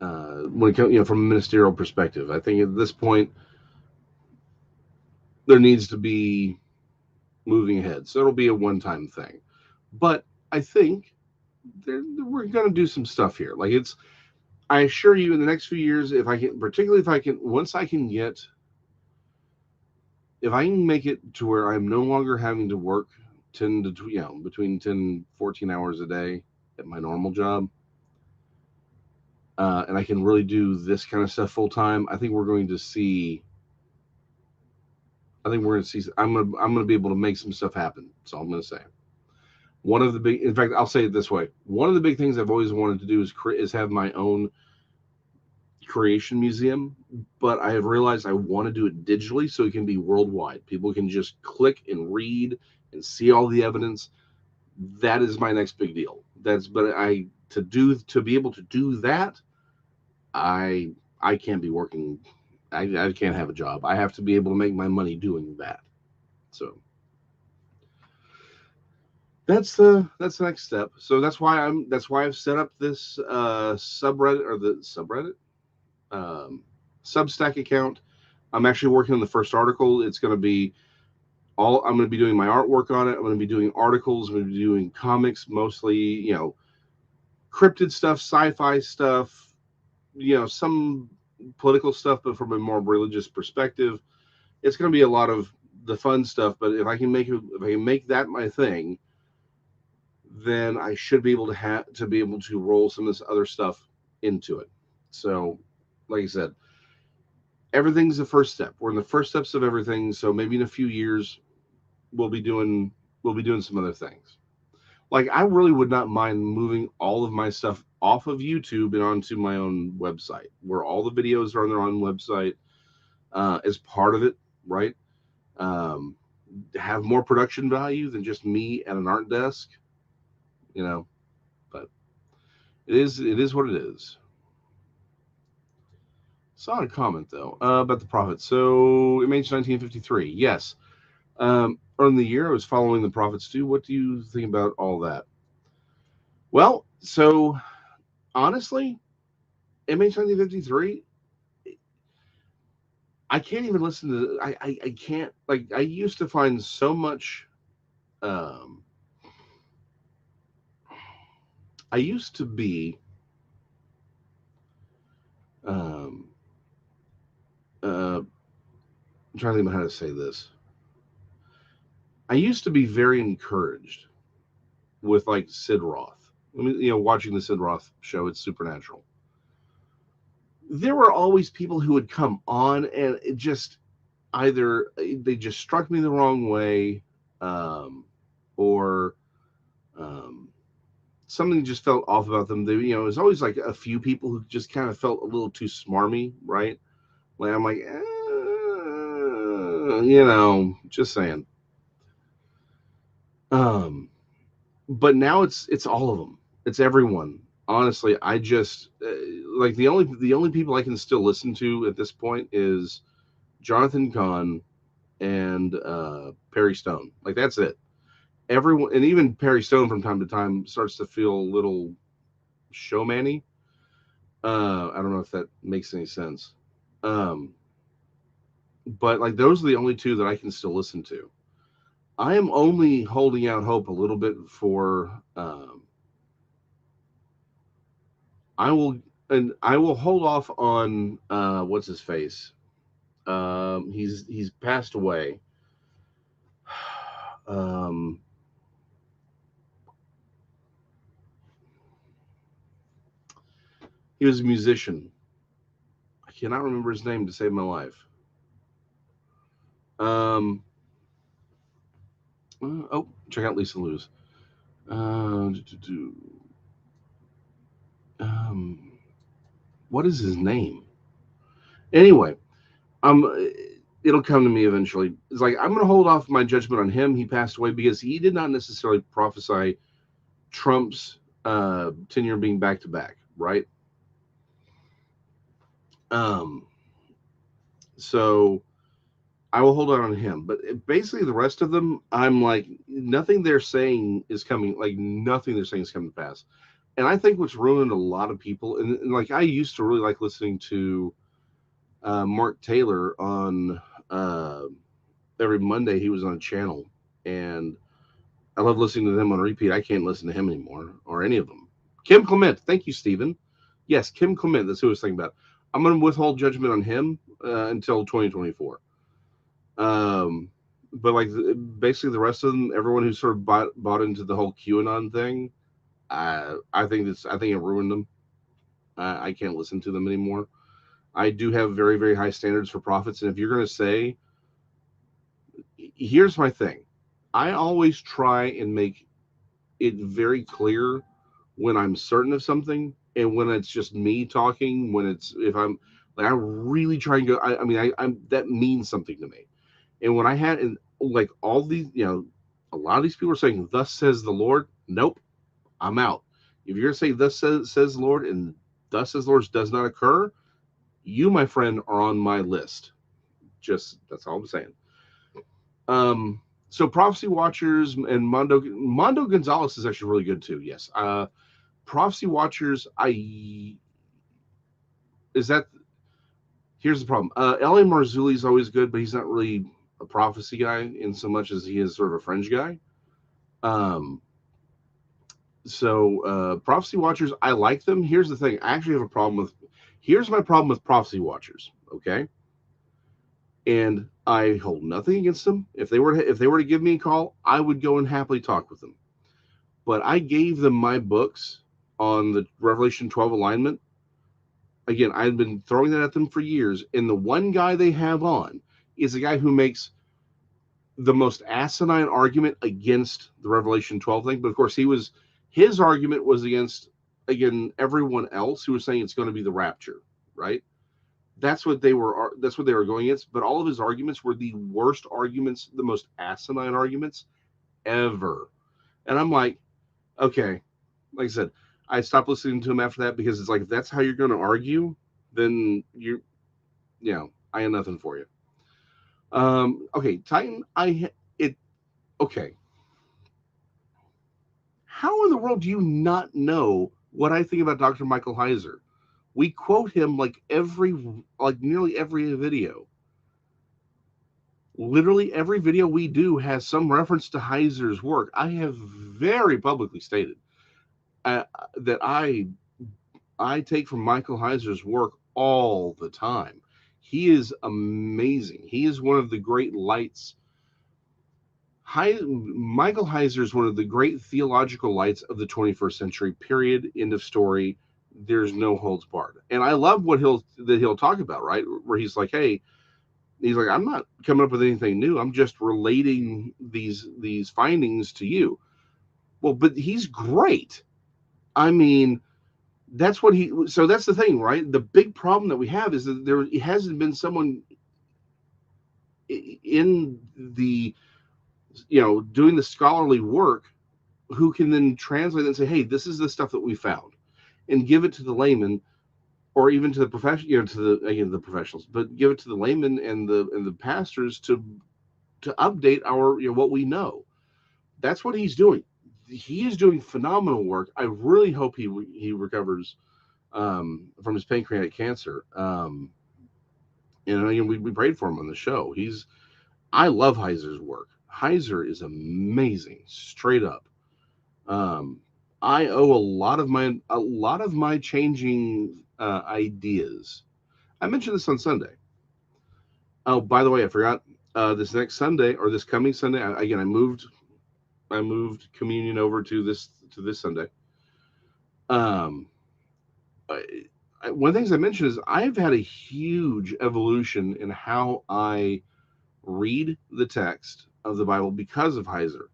it comes, from a ministerial perspective, I think at this point there needs to be moving ahead. So it'll be a one-time thing, but I think we're going to do some stuff here. Like I assure you, in the next few years, if I can, particularly if I can, if I can make it to where I'm no longer having to work 10 to, between 10 and 14 hours a day at my normal job, and I can really do this kind of stuff full time, I think we're going to see. I'm going to be able to make some stuff happen. That's all I'm going to say. In fact, I'll say it this way. One of the big things I've always wanted to do is have my own creation museum, but I have realized I want to do it digitally so it can be worldwide. People can just click and read and see all the evidence. That is my next big deal. To be able to do that, I can't be working. I can't have a job. I have to be able to make my money doing that. So that's the next step. So that's why I've set up this subreddit or the subreddit Substack account. I'm actually working on the first article. It's going to be I'm going to be doing my artwork on it. I'm going to be doing articles. I'm going to be doing comics, mostly, cryptid stuff, sci-fi stuff, some political stuff, but from a more religious perspective. It's going to be a lot of the fun stuff. But if I can make that my thing, then I should be able to roll some of this other stuff into it. So, like I said, everything's the first step. We're in the first steps of everything. So maybe in a few years, we'll be doing some other things. Like, I really would not mind moving all of my stuff off of YouTube and onto my own website, where all the videos are on their own website as part of it, right? Have more production value than just me at an art desk, but it is what it is. Saw a comment though about the prophets. So MH 1953. Yes. On the year I was following the prophets too. What do you think about all that? Well, so honestly, MH 1953. I can't even listen to. I can't like. I used to find so much. Um, I used to be. Um, I'm trying to think about how to say this. I used to be very encouraged with like Sid Roth. I mean, watching the Sid Roth show, it's supernatural. There were always people who would come on, and it just either they just struck me the wrong way, um, or um, something just felt off about them. It was always like a few people who just kind of felt a little too smarmy, right? Like I'm like, just saying. Um, but now it's all of them. It's everyone. Honestly, I just like the only people I can still listen to at this point is Jonathan Kahn and Perry Stone. Like that's it. Everyone, and even Perry Stone from time to time starts to feel a little showmanny. I don't know if that makes any sense. Um, but like those are the only two that I can still listen to. I am only holding out hope a little bit for I will and I will hold off on what's his face. He's passed away. Um, he was a musician. I cannot remember his name to save my life. Um, check out Lisa Lewis. Uh, do, do, do. Um, what is his name? Anyway, it'll come to me eventually. It's like I'm going to hold off my judgment on him. He passed away because he did not necessarily prophesy Trump's tenure being back to back, right? Um, so I will hold on him. But basically, the rest of them, I'm like, nothing they're saying is coming. Like nothing they're saying is coming to pass. And I think what's ruined a lot of people, and like I used to really like listening to Mark Taylor on every Monday. He was on a channel, and I love listening to them on repeat. I can't listen to him anymore or any of them. Kim Clement, thank you, Stephen. Yes, Kim Clement. That's who I was thinking about. I'm going to withhold judgment on him until 2024. Um, but like basically the rest of them, everyone who sort of bought into the whole QAnon thing, I think it ruined them. I can't listen to them anymore. I do have very very high standards for prophets, and if you're going to say, here's my thing, I always try and make it very clear when I'm certain of something and when it's just me talking. When it's if I'm like I really try and go. I mean I'm that means something to me. And when I had and like all these, a lot of these people are saying, "Thus says the Lord." Nope, I'm out. If you're gonna say "Thus says the Lord" and "Thus says the Lord" does not occur, you, my friend, are on my list. Just that's all I'm saying. Um, so Prophecy Watchers and Mondo Gonzalez is actually really good too. Yes. Prophecy Watchers, is that here's the problem. L.A. Marzulli is always good, but he's not really a prophecy guy in so much as he is sort of a fringe guy. Um, Prophecy Watchers, I like them. Here's the thing. I actually have a problem with. Here's my problem with Prophecy Watchers. Okay, and I hold nothing against them. If they were to give me a call, I would go and happily talk with them. But I gave them my books on the Revelation 12 alignment. Again, I've been throwing that at them for years, and the one guy they have on is a guy who makes the most asinine argument against the Revelation 12 thing. But of course, his argument was against, again, everyone else who was saying it's going to be the rapture, right? That's what they were going against. But all of his arguments were the worst arguments, the most asinine arguments ever. And I'm like, okay, like I said, I stopped listening to him after that because it's like if that's how you're going to argue, then you're I have nothing for you. Okay, Titan, okay. How in the world do you not know what I think about Dr. Michael Heiser? We quote him like nearly every video. Literally every video we do has some reference to Heiser's work. I have very publicly stated that I take from Michael Heiser's work all the time. He is amazing. He is one of the great lights. Michael Heiser is one of the great theological lights of the 21st century. Period. End of story. There's no holds barred. And I love what he'll talk about, right? Where he's like, hey, he's like, I'm not coming up with anything new. I'm just relating these findings to you. Well, but he's great. I mean, that's what so that's the thing, right? The big problem that we have is that there hasn't been someone in the doing the scholarly work who can then translate and say, hey, this is the stuff that we found, and give it to the layman, or even to the profession, to the professionals, but give it to the layman and the pastors to update our what we know. That's what he's doing. He is doing phenomenal work. I really hope he recovers from his pancreatic cancer. We prayed for him on the show. I love Heiser's work. Heiser is amazing, straight up. I owe a lot of my changing ideas. I mentioned this on Sunday. Oh, by the way, I forgot. This next Sunday, or this coming Sunday, I moved communion over to this Sunday. One of the things I mentioned is I've had a huge evolution in how I read the text of the Bible because of Heiser.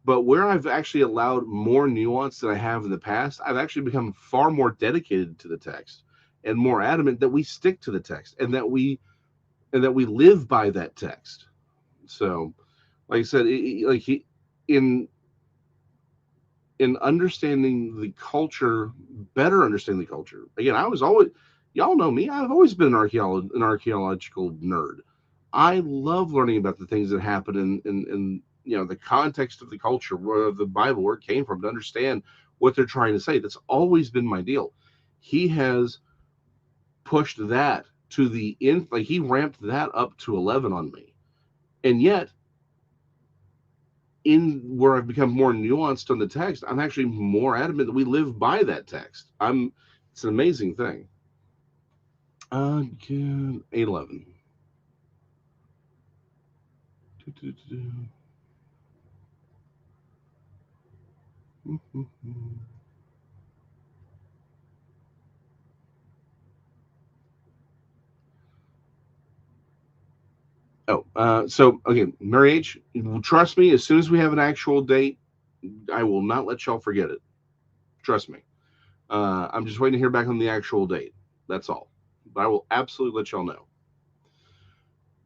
But where I've actually allowed more nuance than I have in the past, I've actually become far more dedicated to the text and more adamant that we stick to the text and that we live by that text. So, like I said, in understanding the culture, better understanding the culture. Again, y'all know me. I've always been an archaeological nerd. I love learning about the things that happen in the context of the culture, of the Bible, where it came from, to understand what they're trying to say. That's always been my deal. He has pushed that to the end, like he ramped that up to 11 on me. And yet, in where I've become more nuanced on the text, I'm actually more adamant that we live by that text. It's an amazing thing. 811. So okay, Mary H, trust me, as soon as we have an actual date, I will not let y'all forget it. Trust me. I'm just waiting to hear back on the actual date. That's all. But I will absolutely let y'all know.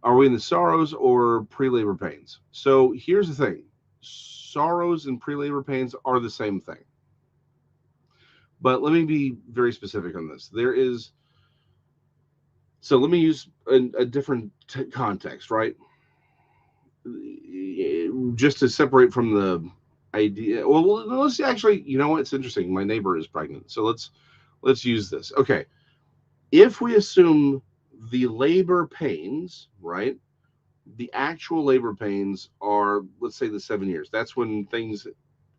Are we in the sorrows or pre-labor pains? So here's the thing. Sorrows and pre-labor pains are the same thing. But let me be very specific on this. So let me use a different context, right? Just to separate from the idea. Well, let's actually, you know what? It's interesting. My neighbor is pregnant. So let's use this. Okay. If we assume the labor pains, right? The actual labor pains are, let's say, the 7 years. That's when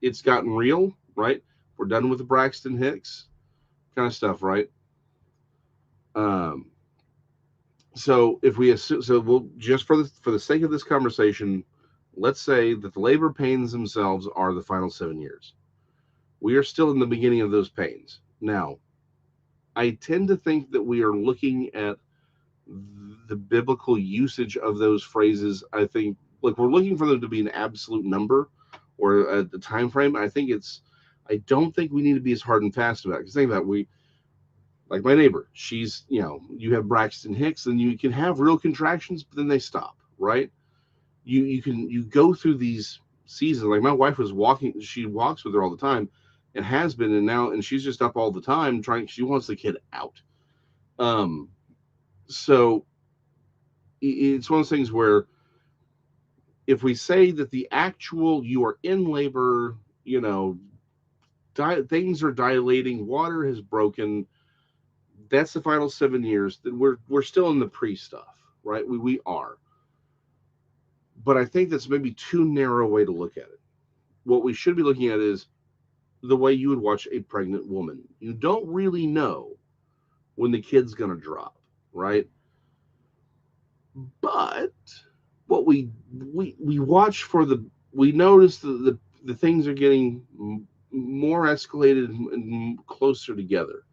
it's gotten real, right? We're done with the Braxton Hicks kind of stuff, right? So if we assume, so we'll just for the sake of this conversation, let's say that the labor pains themselves are the final 7 years. We are still in the beginning of those pains. Now, I tend to think that we are looking at the biblical usage of those phrases. I think, like, we're looking for them to be an absolute number or a time frame. I don't think we need to be as hard and fast about it. Because think about it, like my neighbor, she's, you have Braxton Hicks, and you can have real contractions, but then they stop, right? You go through these seasons. Like my wife she walks with her all the time, and has been, and she's just up all the time she wants the kid out. So it's one of those things where if we say that the actual you are in labor, things are dilating, water has broken, that's the final 7 years, then we're still in the pre stuff, right? We are. But I think that's maybe too narrow a way to look at it. What we should be looking at is the way you would watch a pregnant woman. You don't really know when the kid's going to drop, right? But what we watch for we notice the things are getting more escalated and closer together.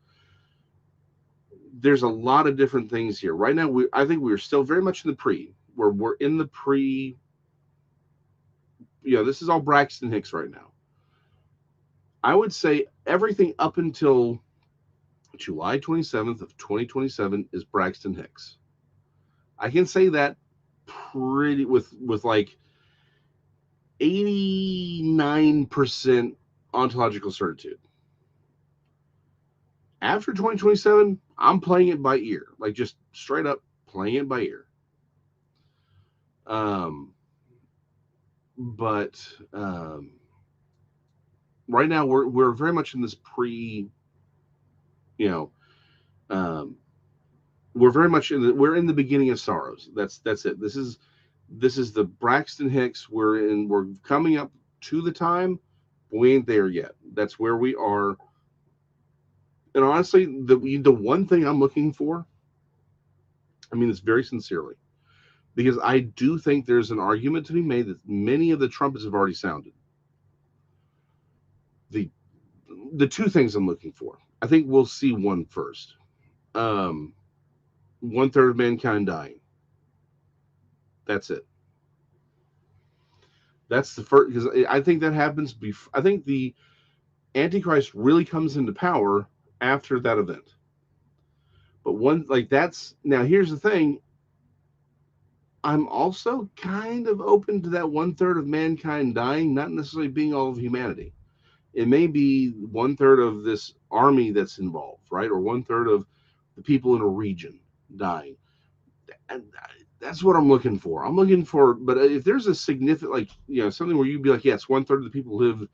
There's a lot of different things here right now. I think we're still very much in the pre, where we're in the pre. This is all Braxton Hicks right now. I would say everything up until July 27th of 2027 is Braxton Hicks. I can say that pretty with like 89% ontological certitude. After 2027, I'm playing it by ear, like just straight up playing it by ear. But right now we're very much in this pre, we're very much we're in the beginning of sorrows. That's it. This is the Braxton Hicks. We're coming up to the time. We ain't there yet. That's where we are. And honestly, the one thing I'm looking for, I mean this very sincerely, because I do think there's an argument to be made that many of the trumpets have already sounded. The two things I'm looking for, I think we'll see one first. 1/3 of mankind dying. That's it. That's the first, because I think that happens before. I think the Antichrist really comes into power after that event. But that's now. Here's the thing. I'm also kind of open to that 1/3 of mankind dying, not necessarily being all of humanity. It may be 1/3 of this army that's involved, right, or 1/3 of the people in a region dying. And that's what I'm looking for. But if there's a significant, something where you'd be like, yes, 1/3 of the people live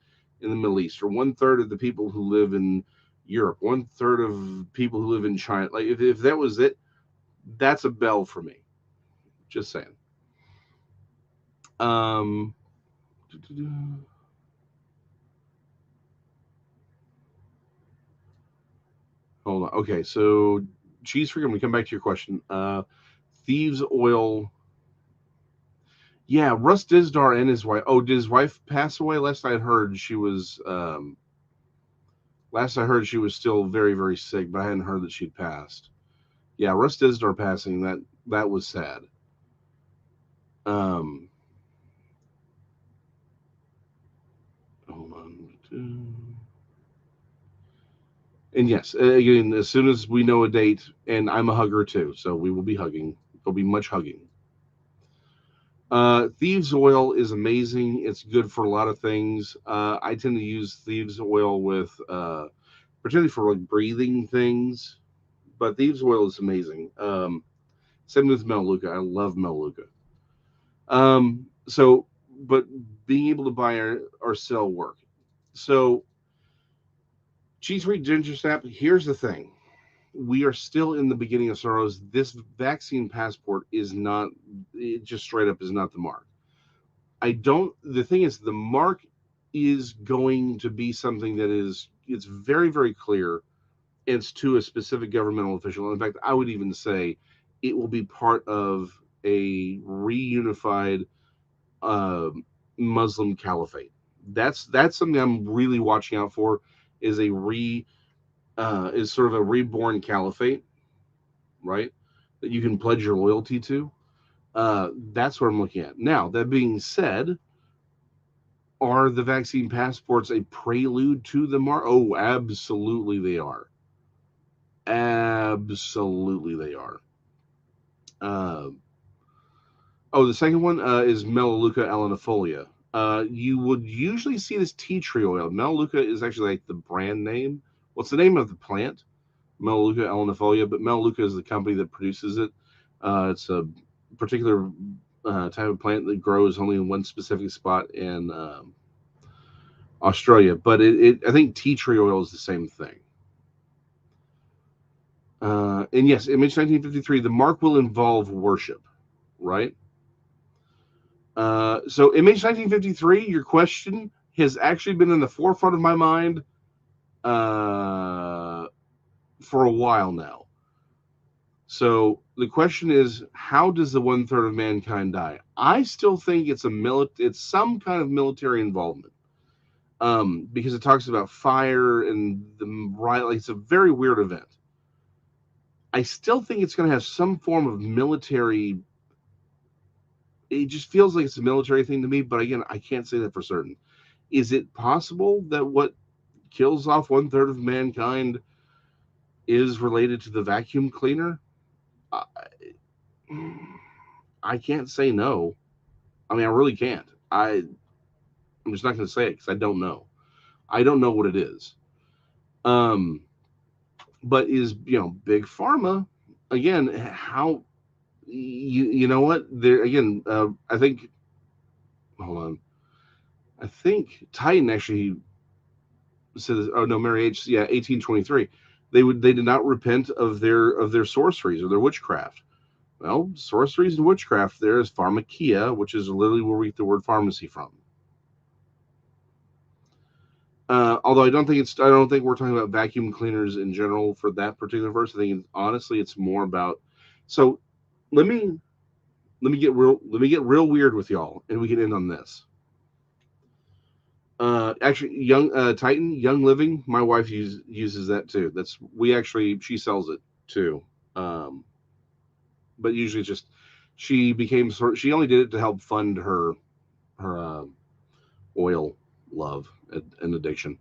in the Middle East, or 1/3 of the people who live in Europe, 1/3 of people who live in China. Like if that was it, that's a bell for me. Just saying. Um, hold on. Okay, so Cheese Freak, I'm gonna come back to your question. Thieves Oil. Yeah, Russ Dizdar and his wife. Oh, did his wife pass away? Last I heard, she was. Last I heard, she was still very, very sick, but I hadn't heard that she'd passed. Yeah, Russ Dizdar passing, that was sad. Hold on. And yes, again, as soon as we know a date, and I'm a hugger too, so we will be hugging. There'll be much hugging. Thieves Oil is amazing. It's good for a lot of things. I tend to use Thieves Oil with, particularly for like breathing things, but Thieves Oil is amazing. Same with Melaleuca. I love Melaleuca. So, but being able to buy or sell work. So, Cheese Free Ginger Snap, here's the thing. We are still in the beginning of sorrows. This vaccine passport is not, it just straight up is not the mark. The thing is, the mark is going to be something that it's very, very clear. It's to a specific governmental official. In fact, I would even say it will be part of a reunified Muslim caliphate. That's something I'm really watching out for. Is is sort of a reborn caliphate, right? That you can pledge your loyalty to. That's what I'm looking at. Now, that being said, are the vaccine passports a prelude to the mark? Oh, absolutely they are. Absolutely they are. The second one is Melaleuca alanifolia. You would usually see this tea tree oil. Melaleuca is actually like the brand name. What's the name of the plant? Melaleuca elenifolia, but Melaleuca is the company that produces it. It's a particular type of plant that grows only in one specific spot in Australia. But I think tea tree oil is the same thing. And yes, image 1953, the mark will involve worship, right? So image 1953, your question has actually been in the forefront of my mind for a while now. So the question is, how does the 1/3 of mankind die? I still think it's some kind of military involvement, because it talks about fire and like it's a very weird event. I still think it's going to have some form of military. It just feels like it's a military thing to me, but again, I can't say that for certain. Is it possible that what kills off 1/3 of mankind is related to the vacuum cleaner? I, I can't say no. I mean, I really can't. I'm just not going to say it because I don't know. I don't know what it is. Um, but is big pharma again? How you know what? There again. I think. Hold on. I think Titan actually says. Oh no, Mary H. Yeah, 1823. They did not repent of their sorceries or their witchcraft. Well, sorceries and witchcraft. There is pharmakia, which is literally where we get the word pharmacy from. Although I don't think we're talking about vacuum cleaners in general for that particular verse. I think honestly it's more about. So let me get real weird with y'all, and we can end on this. Actually, young Titan, Young Living. My wife uses that too. She sells it too. But usually it's just she only did it to help fund her oil love and addiction.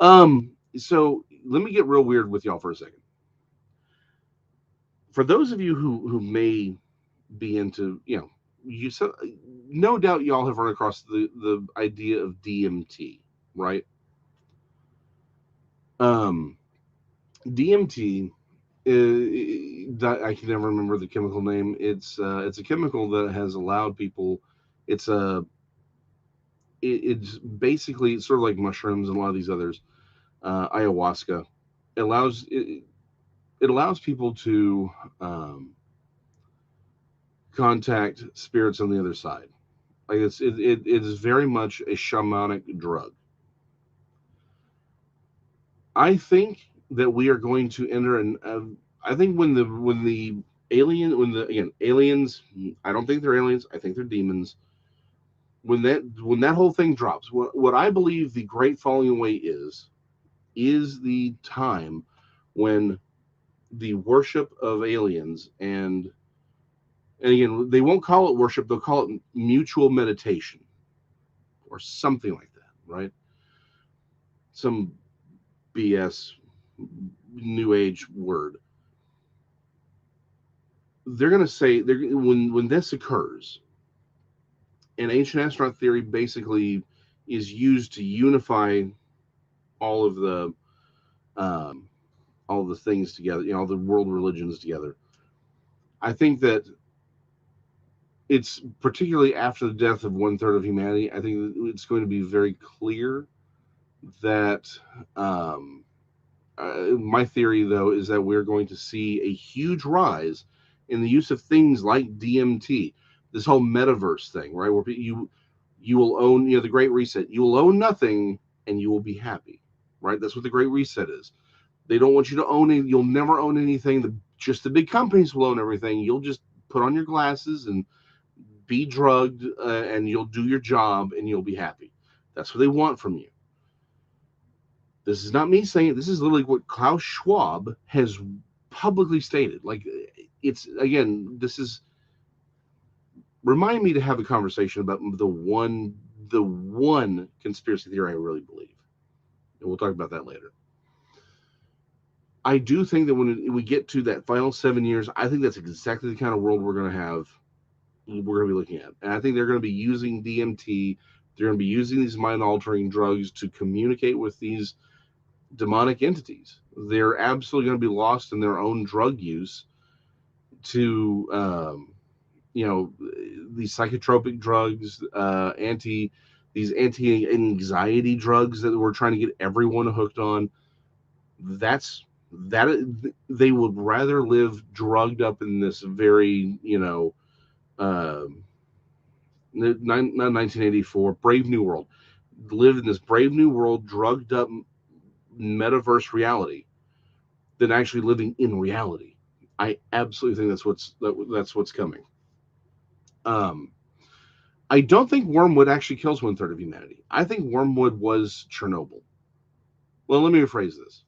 So let me get real weird with y'all for a second. For those of you who may be into, no doubt y'all have run across the idea of DMT, right? DMT I can never remember the chemical name. It's a chemical that has allowed people. It's a it's basically sort of like mushrooms and a lot of these others, ayahuasca. It allows it allows people to contact spirits on the other side. Like it is very much a shamanic drug. I think that we are going to enter I think when the aliens, I don't think they're aliens. I think they're demons. When that whole thing drops, what I believe the great falling away is the time when the worship of aliens and again, they won't call it worship, they'll call it mutual meditation or something like that, right? Some BS new age word. They're going to say when this occurs, and ancient astronaut theory basically is used to unify all of the um, all the things together, all the world religions together. I think that it's particularly after the death of 1/3 of humanity. I think it's going to be very clear that my theory, though, is that we're going to see a huge rise in the use of things like DMT, this whole metaverse thing, right? Where you will own, the Great Reset. You will own nothing, and you will be happy, right? That's what the Great Reset is. They don't want you to own it. You'll never own anything. Just the big companies will own everything. You'll just put on your glasses and be drugged, and you'll do your job, and you'll be happy. That's what they want from you. This is not me saying it. This is literally what Klaus Schwab has publicly stated. Like, it's again, this is remind me to have a conversation about the one conspiracy theory I really believe, and we'll talk about that later. I do think that when we get to that final 7 years, I think that's exactly the kind of world we're going to have. We're going to be looking at, and I think they're going to be using DMT. They're going to be using these mind altering drugs to communicate with these demonic entities. They're absolutely going to be lost in their own drug use to, you know, these psychotropic drugs, these anti-anxiety drugs that we're trying to get everyone hooked on. That's that they would rather live drugged up in this very, you know, not 1984 Brave New World, live in this Brave New World drugged up metaverse reality than actually living in reality. I absolutely think that's what's coming. Um, I don't think wormwood actually kills 1/3 of humanity. I think wormwood was Chernobyl. Well, let me rephrase this.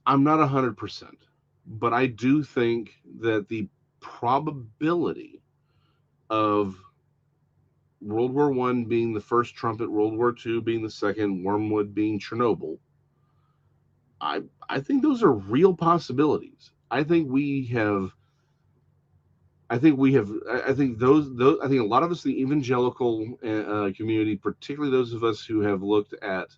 I'm not 100%, but I do think that the probability of World War One being the first trumpet, World War Two being the second, wormwood being Chernobyl, I think those are real possibilities. I think those I think a lot of us in the evangelical community, particularly those of us who have looked at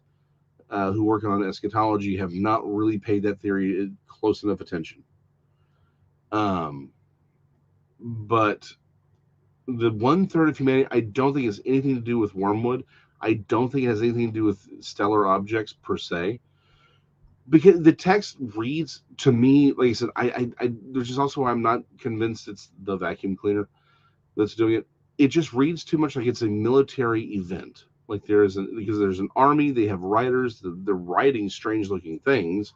who work on eschatology, have not really paid that theory close enough attention. Um, but the 1/3 of humanity, I don't think has anything to do with wormwood. I don't think it has anything to do with stellar objects per se, because the text reads to me, like I said, there's just also I'm not convinced it's the vacuum cleaner that's doing it. It just reads too much like it's a military event. Like because there's an army, they have riders, they're riding strange looking things.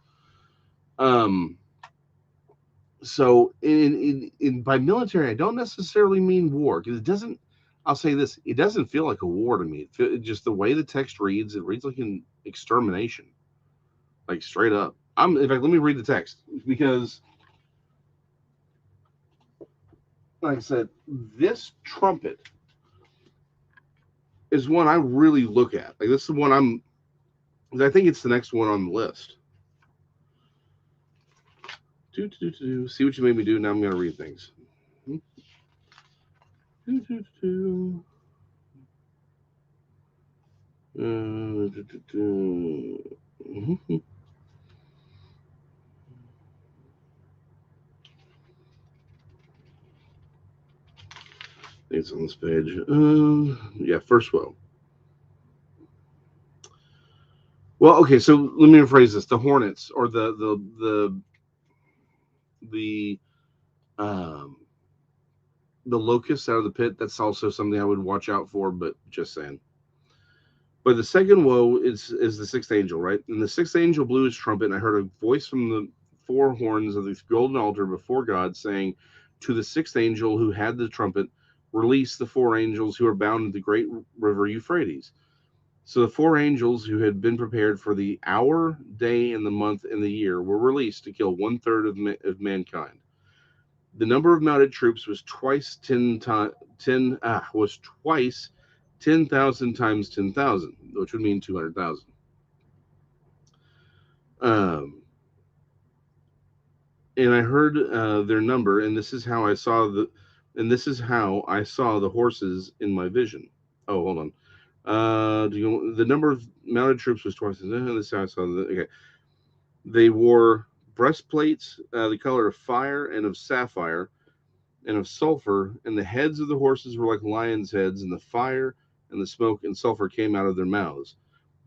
Um, so by military, I don't necessarily mean war, because it doesn't. I'll say this: it doesn't feel like a war to me. Just the way the text reads, it reads like an extermination, like straight up. In fact, let me read the text, because, like I said, this trumpet is one I really look at. Like, this is one I think it's the next one on the list. See what you made me do. Now I'm going to read things. It's on this page. Yeah, first woe. Well, okay, so let me rephrase this: the hornets, or the um, the locusts out of the pit. That's also something I would watch out for. But just saying. But the second woe is the sixth angel, right? And the sixth angel blew his trumpet, and I heard a voice from the four horns of the golden altar before God, saying to the sixth angel who had the trumpet, release the four angels who are bound in the great river Euphrates. So the four angels who had been prepared for the hour, day, and the month, and the year were released to kill 1/3 of mankind. The number of mounted troops was twice 10,000 times 10,000, which would mean 200,000. Um, and I heard their number, and this is how I saw the horses in my vision. Oh, hold on. The number of mounted troops was twice. This is how I saw okay. They wore breastplates, the color of fire and of sapphire and of sulfur, and the heads of the horses were like lions' heads, and the fire and the smoke and sulfur came out of their mouths.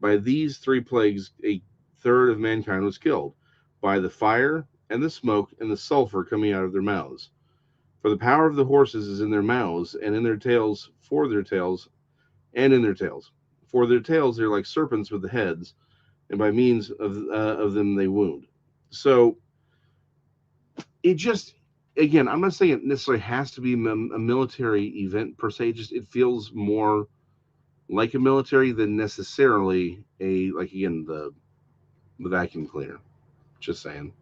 By these three plagues, 1/3 of mankind was killed, by the fire and the smoke and the sulfur coming out of their mouths. For the power of the horses is in their mouths, and in their tails, for their tails, and in their tails. For their tails, they're like serpents with the heads, and by means of them they wound. So it just, again, I'm not saying it necessarily has to be a military event per se. It feels more like a military than necessarily like, again, the vacuum cleaner. Just saying.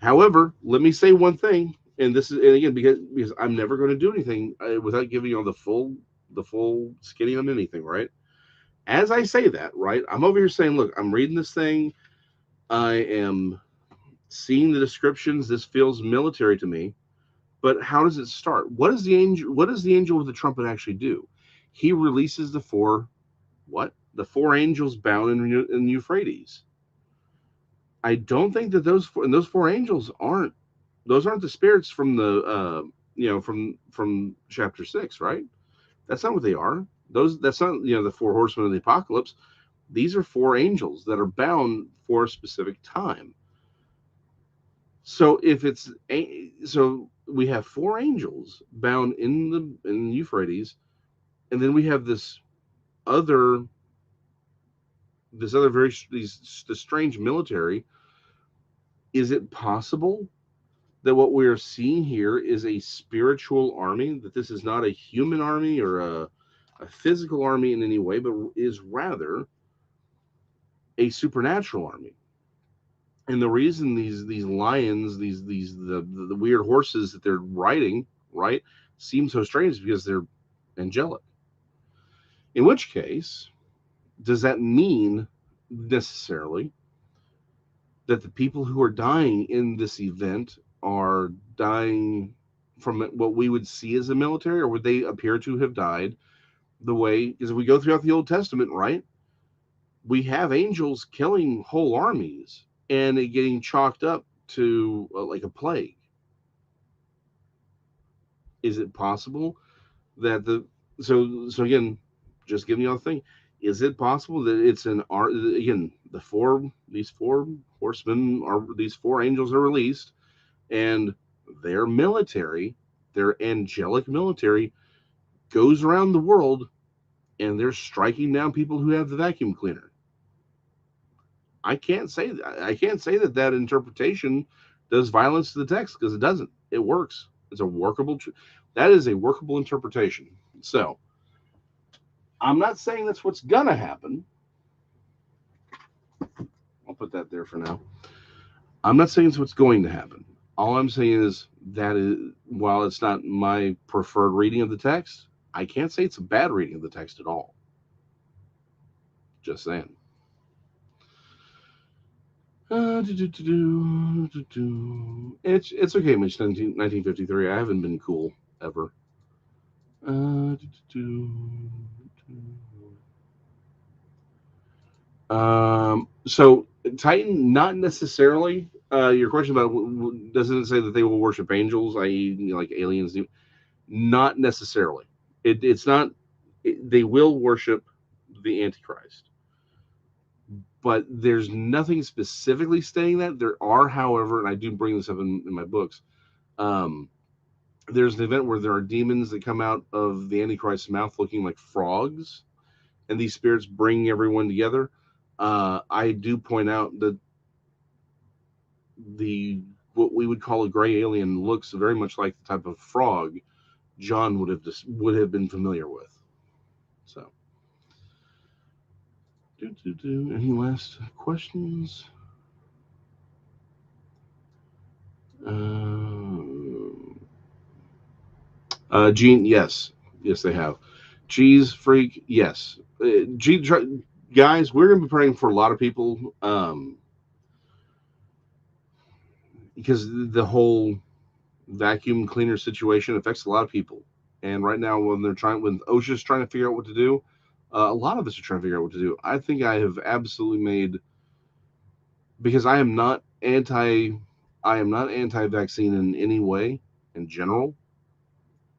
However, let me say one thing, and again, because I'm never going to do anything without giving you all the full skinny on anything, right? As I say that, right, I'm over here saying, look, I'm reading this thing, I am seeing the descriptions. This feels military to me, but how does it start? What does the angel with the trumpet actually do? He releases the four what? the four angels bound in Euphrates. I don't think that those four angels aren't the spirits from the from chapter 6, right? That's not what they are. That's not the four horsemen of the apocalypse. These are four angels that are bound for a specific time. So so we have four angels bound in Euphrates, and then we have other this strange military. Is it possible that what we are seeing here is a spiritual army? That this is not a human army or a physical army in any way, but is rather a supernatural army? And the reason these lions, the weird horses that they're riding, right, seem so strange is because they're angelic. In which case, does that mean necessarily that the people who are dying in this event are dying from what we would see as a military, or would they appear to have died the way? Because if we go throughout the Old Testament, right, we have angels killing whole armies and it getting chalked up to like a plague. Is it possible that so again, just giving you all the thing, is it possible that it's an art again, these four horsemen are these four angels are released, and their military, their angelic military, goes around the world and they're striking down people who have the vacuum cleaner? I can't say that interpretation does violence to the text, because it doesn't. It works. It's a workable. That is a workable interpretation. So I'm not saying that's what's gonna happen. I'll put that there for now. I'm not saying it's what's going to happen. All I'm saying is that while it's not my preferred reading of the text, I can't say it's a bad reading of the text at all. Just saying. It's okay, Mitch. 1953. I haven't been cool ever. So Titan, not necessarily. Your question about doesn't it say that they will worship angels, i.e., like aliens do? Not necessarily. It's not. They will worship the Antichrist, but there's nothing specifically stating that. There are, however, and I do bring this up in my books. There's an event where there are demons that come out of the Antichrist's mouth looking like frogs, and these spirits bring everyone together. I do point out that what we would call a gray alien looks very much like the type of frog John would have been familiar with. So, any last questions? Gene, yes, they have. Cheese freak, yes. Guys, we're gonna be praying for a lot of people, because the whole vacuum cleaner situation affects a lot of people. And right now, when OSHA's trying to figure out what to do, a lot of us are trying to figure out what to do. I think I have absolutely made, because I am not anti-vaccine in any way in general.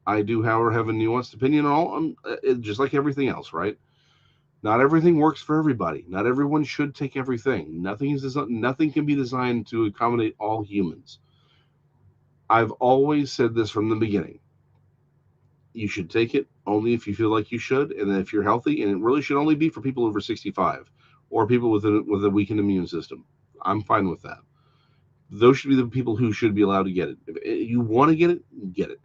I do, however, have a nuanced opinion on just like everything else, right? Not everything works for everybody. Not everyone should take everything. Nothing can be designed to accommodate all humans. I've always said this from the beginning. You should take it only if you feel like you should, and then if you're healthy, and it really should only be for people over 65 or people with a weakened immune system. I'm fine with that. Those should be the people who should be allowed to get it. If you want to get it, get it.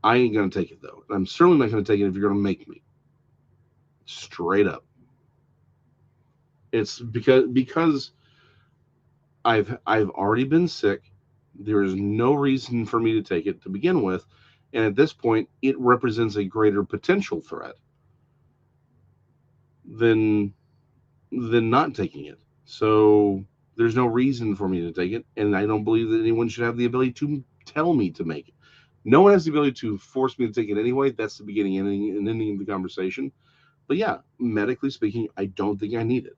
I ain't gonna take it though. I'm certainly not gonna take it if you're gonna make me. Straight up. It's because I've already been sick. There is no reason for me to take it to begin with, and at this point, it represents a greater potential threat than not taking it. So there's no reason for me to take it, and I don't believe that anyone should have the ability to tell me to make it. No one has the ability to force me to take it anyway. That's the beginning and ending of the conversation. But yeah, medically speaking, I don't think I need it.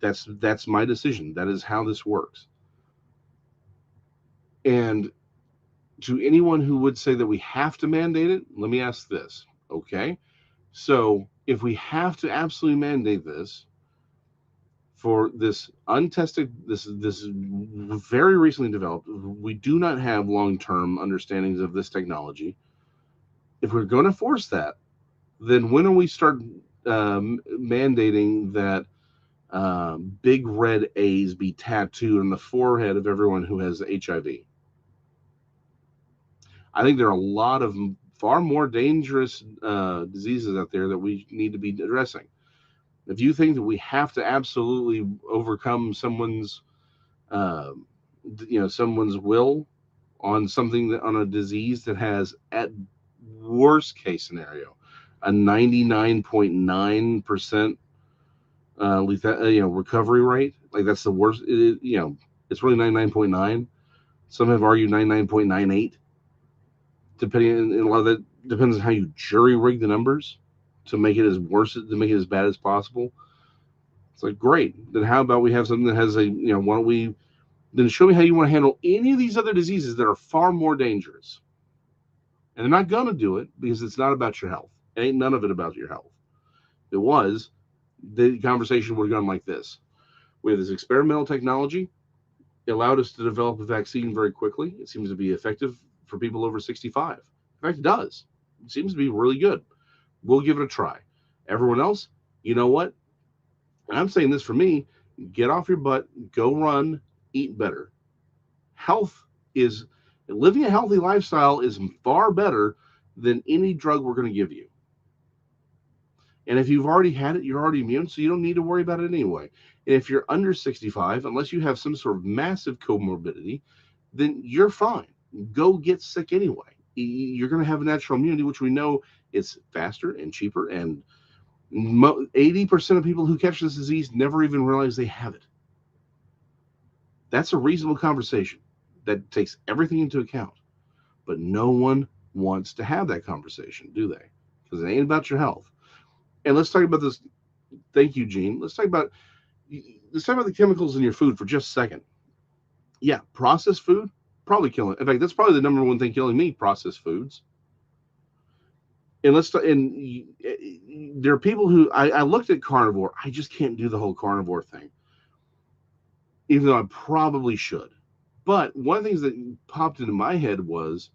That's my decision. That is how this works. And to anyone who would say that we have to mandate it, let me ask this. Okay. So if we have to absolutely mandate this for this untested, this very recently developed, we do not have long-term understandings of this technology. If we're going to force that, then when are we start mandating that big red A's be tattooed on the forehead of everyone who has HIV? I think there are a lot of far more dangerous diseases out there that we need to be addressing. If you think that we have to absolutely overcome someone's, uh, someone's will on something that, on a disease that has, at worst case scenario, a 99.9% recovery rate, like that's the worst. It's really 99.9. Some have argued 99.98. Depending, and a lot of that depends on how you jury rig the numbers to make it to make it as bad as possible. It's like, great. Then how about we have something that has why don't we then show me how you want to handle any of these other diseases that are far more dangerous? And they're not going to do it because it's not about your health. It ain't none of it about your health. If it was, the conversation would have gone like this. We have this experimental technology. It allowed us to develop a vaccine very quickly. It seems to be effective for people over 65. In fact, it does. It seems to be really good. We'll give it a try. Everyone else, you know what? And I'm saying this for me, get off your butt, go run, eat better. Health is, living a healthy lifestyle is far better than any drug we're going to give you. And if you've already had it, you're already immune, so you don't need to worry about it anyway. And if you're under 65, unless you have some sort of massive comorbidity, then you're fine. Go get sick anyway. You're going to have a natural immunity, which we know is faster and cheaper. And 80% of people who catch this disease never even realize they have it. That's a reasonable conversation that takes everything into account. But no one wants to have that conversation, do they? Because it ain't about your health. And let's talk about this. Thank you, Gene. Let's talk about the chemicals in your food for just a second. Yeah, processed food, probably killing. In fact, that's probably the number one thing killing me, processed foods. And there are people who, I looked at carnivore. I just can't do the whole carnivore thing, even though I probably should. But one of the things that popped into my head was,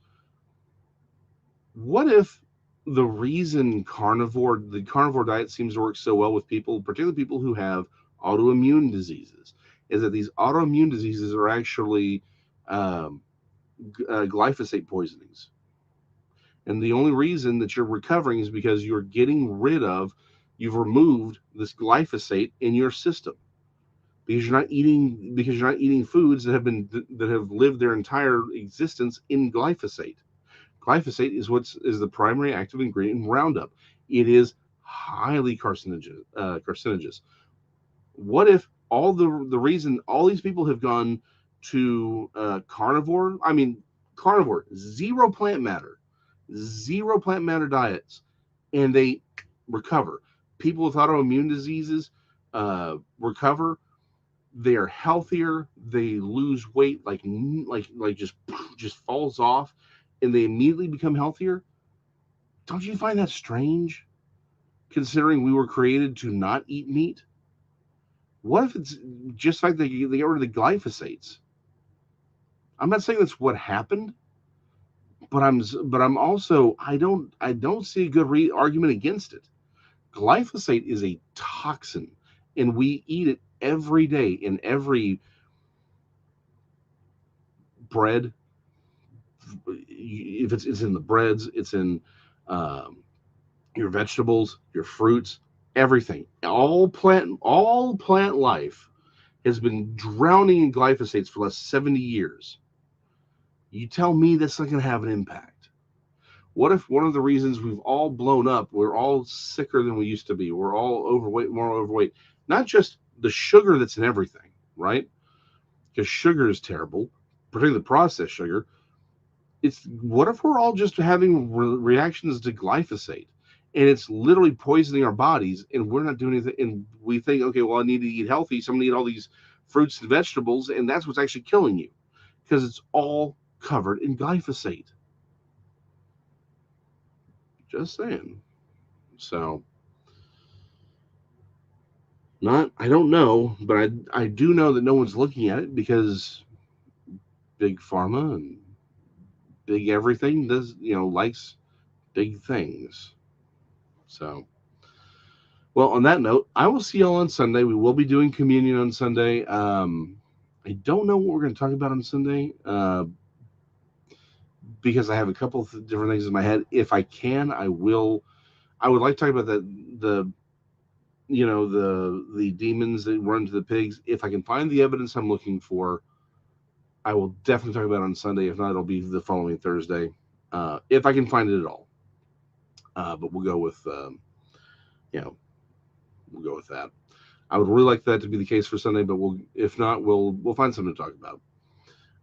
what if the reason the carnivore diet seems to work so well with people, particularly people who have autoimmune diseases, is that these autoimmune diseases are actually glyphosate poisonings. And the only reason that you're recovering is because you've removed this glyphosate in your system, because you're not eating foods that have lived their entire existence in glyphosate. Glyphosate is the primary active ingredient in Roundup. It is highly carcinogenous. What if the reason all these people have gone to carnivore? I mean, carnivore, zero plant matter diets, and they recover. People with autoimmune diseases recover. They are healthier. They lose weight like just falls off, and they immediately become healthier. Don't you find that strange, considering we were created to not eat meat? What if it's just like they get rid of the glyphosates? I'm not saying that's what happened, but I'm also, I don't see a good argument against it. Glyphosate is a toxin, and we eat it every day in every bread. If it's in the breads, it's in your vegetables, your fruits, everything. All plant life has been drowning in glyphosates for the last 70 years. You tell me that's not going to have an impact. What if one of the reasons we've all blown up, we're all sicker than we used to be, we're all overweight, more overweight, not just the sugar that's in everything, right? Because sugar is terrible, particularly the processed sugar. What if we're all just having reactions to glyphosate? and it's literally poisoning our bodies, and we're not doing anything. And we think, okay, well, I need to eat healthy, so I'm gonna eat all these fruits and vegetables, and that's what's actually killing you, because it's all covered in glyphosate. Just saying. So, I don't know, but I do know that no one's looking at it because big pharma and big everything does, likes big things. So, well, on that note, I will see y'all on Sunday. We will be doing communion on Sunday. I don't know what we're going to talk about on Sunday because I have a couple of different things in my head. If I can, I will. I would like to talk about the demons that run to the pigs. If I can find the evidence I'm looking for, I will definitely talk about it on Sunday. If not, it'll be the following Thursday, if I can find it at all. But we'll go with you know we'll go with that. I would really like that to be the case for Sunday, but if not, we'll find something to talk about.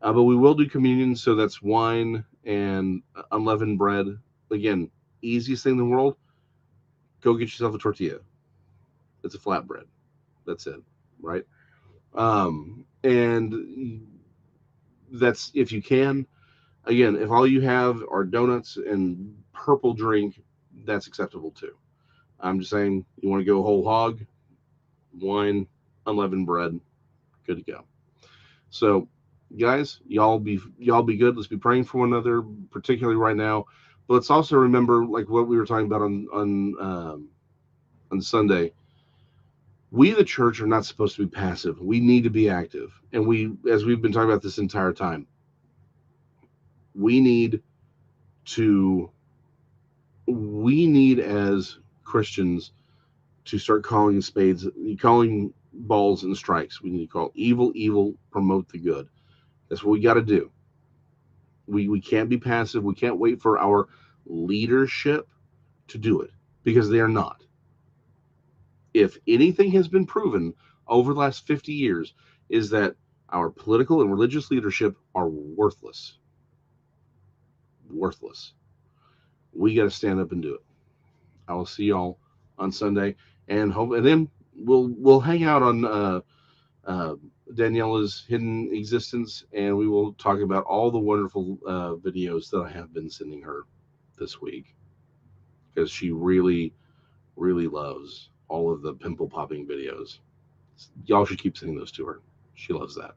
But we will do communion, so that's wine and unleavened bread. Again, easiest thing in the world. Go get yourself a tortilla. It's a flatbread. That's it, right? And that's if you can. Again, if all you have are donuts and purple drink, that's acceptable too. I'm just saying, you want to go whole hog, wine, unleavened bread, good to go. So, guys, y'all be good. Let's be praying for one another, particularly right now. But let's also remember, like what we were talking about on Sunday. We, the church, are not supposed to be passive. We need to be active, and as we've been talking about this entire time, we need to. We need as Christians to start calling spades, calling balls and strikes. We need to call evil evil, promote the good. That's what we got to do. We can't be passive. We can't wait for our leadership to do it because they are not. If anything has been proven over the last 50 years, is that our political and religious leadership are worthless. Worthless. We got to stand up and do it. I will see y'all on Sunday, and then we'll hang out on uh, Daniela's hidden existence, and we will talk about all the wonderful videos that I have been sending her this week because she really, really loves all of the pimple popping videos. Y'all should keep sending those to her. She loves that.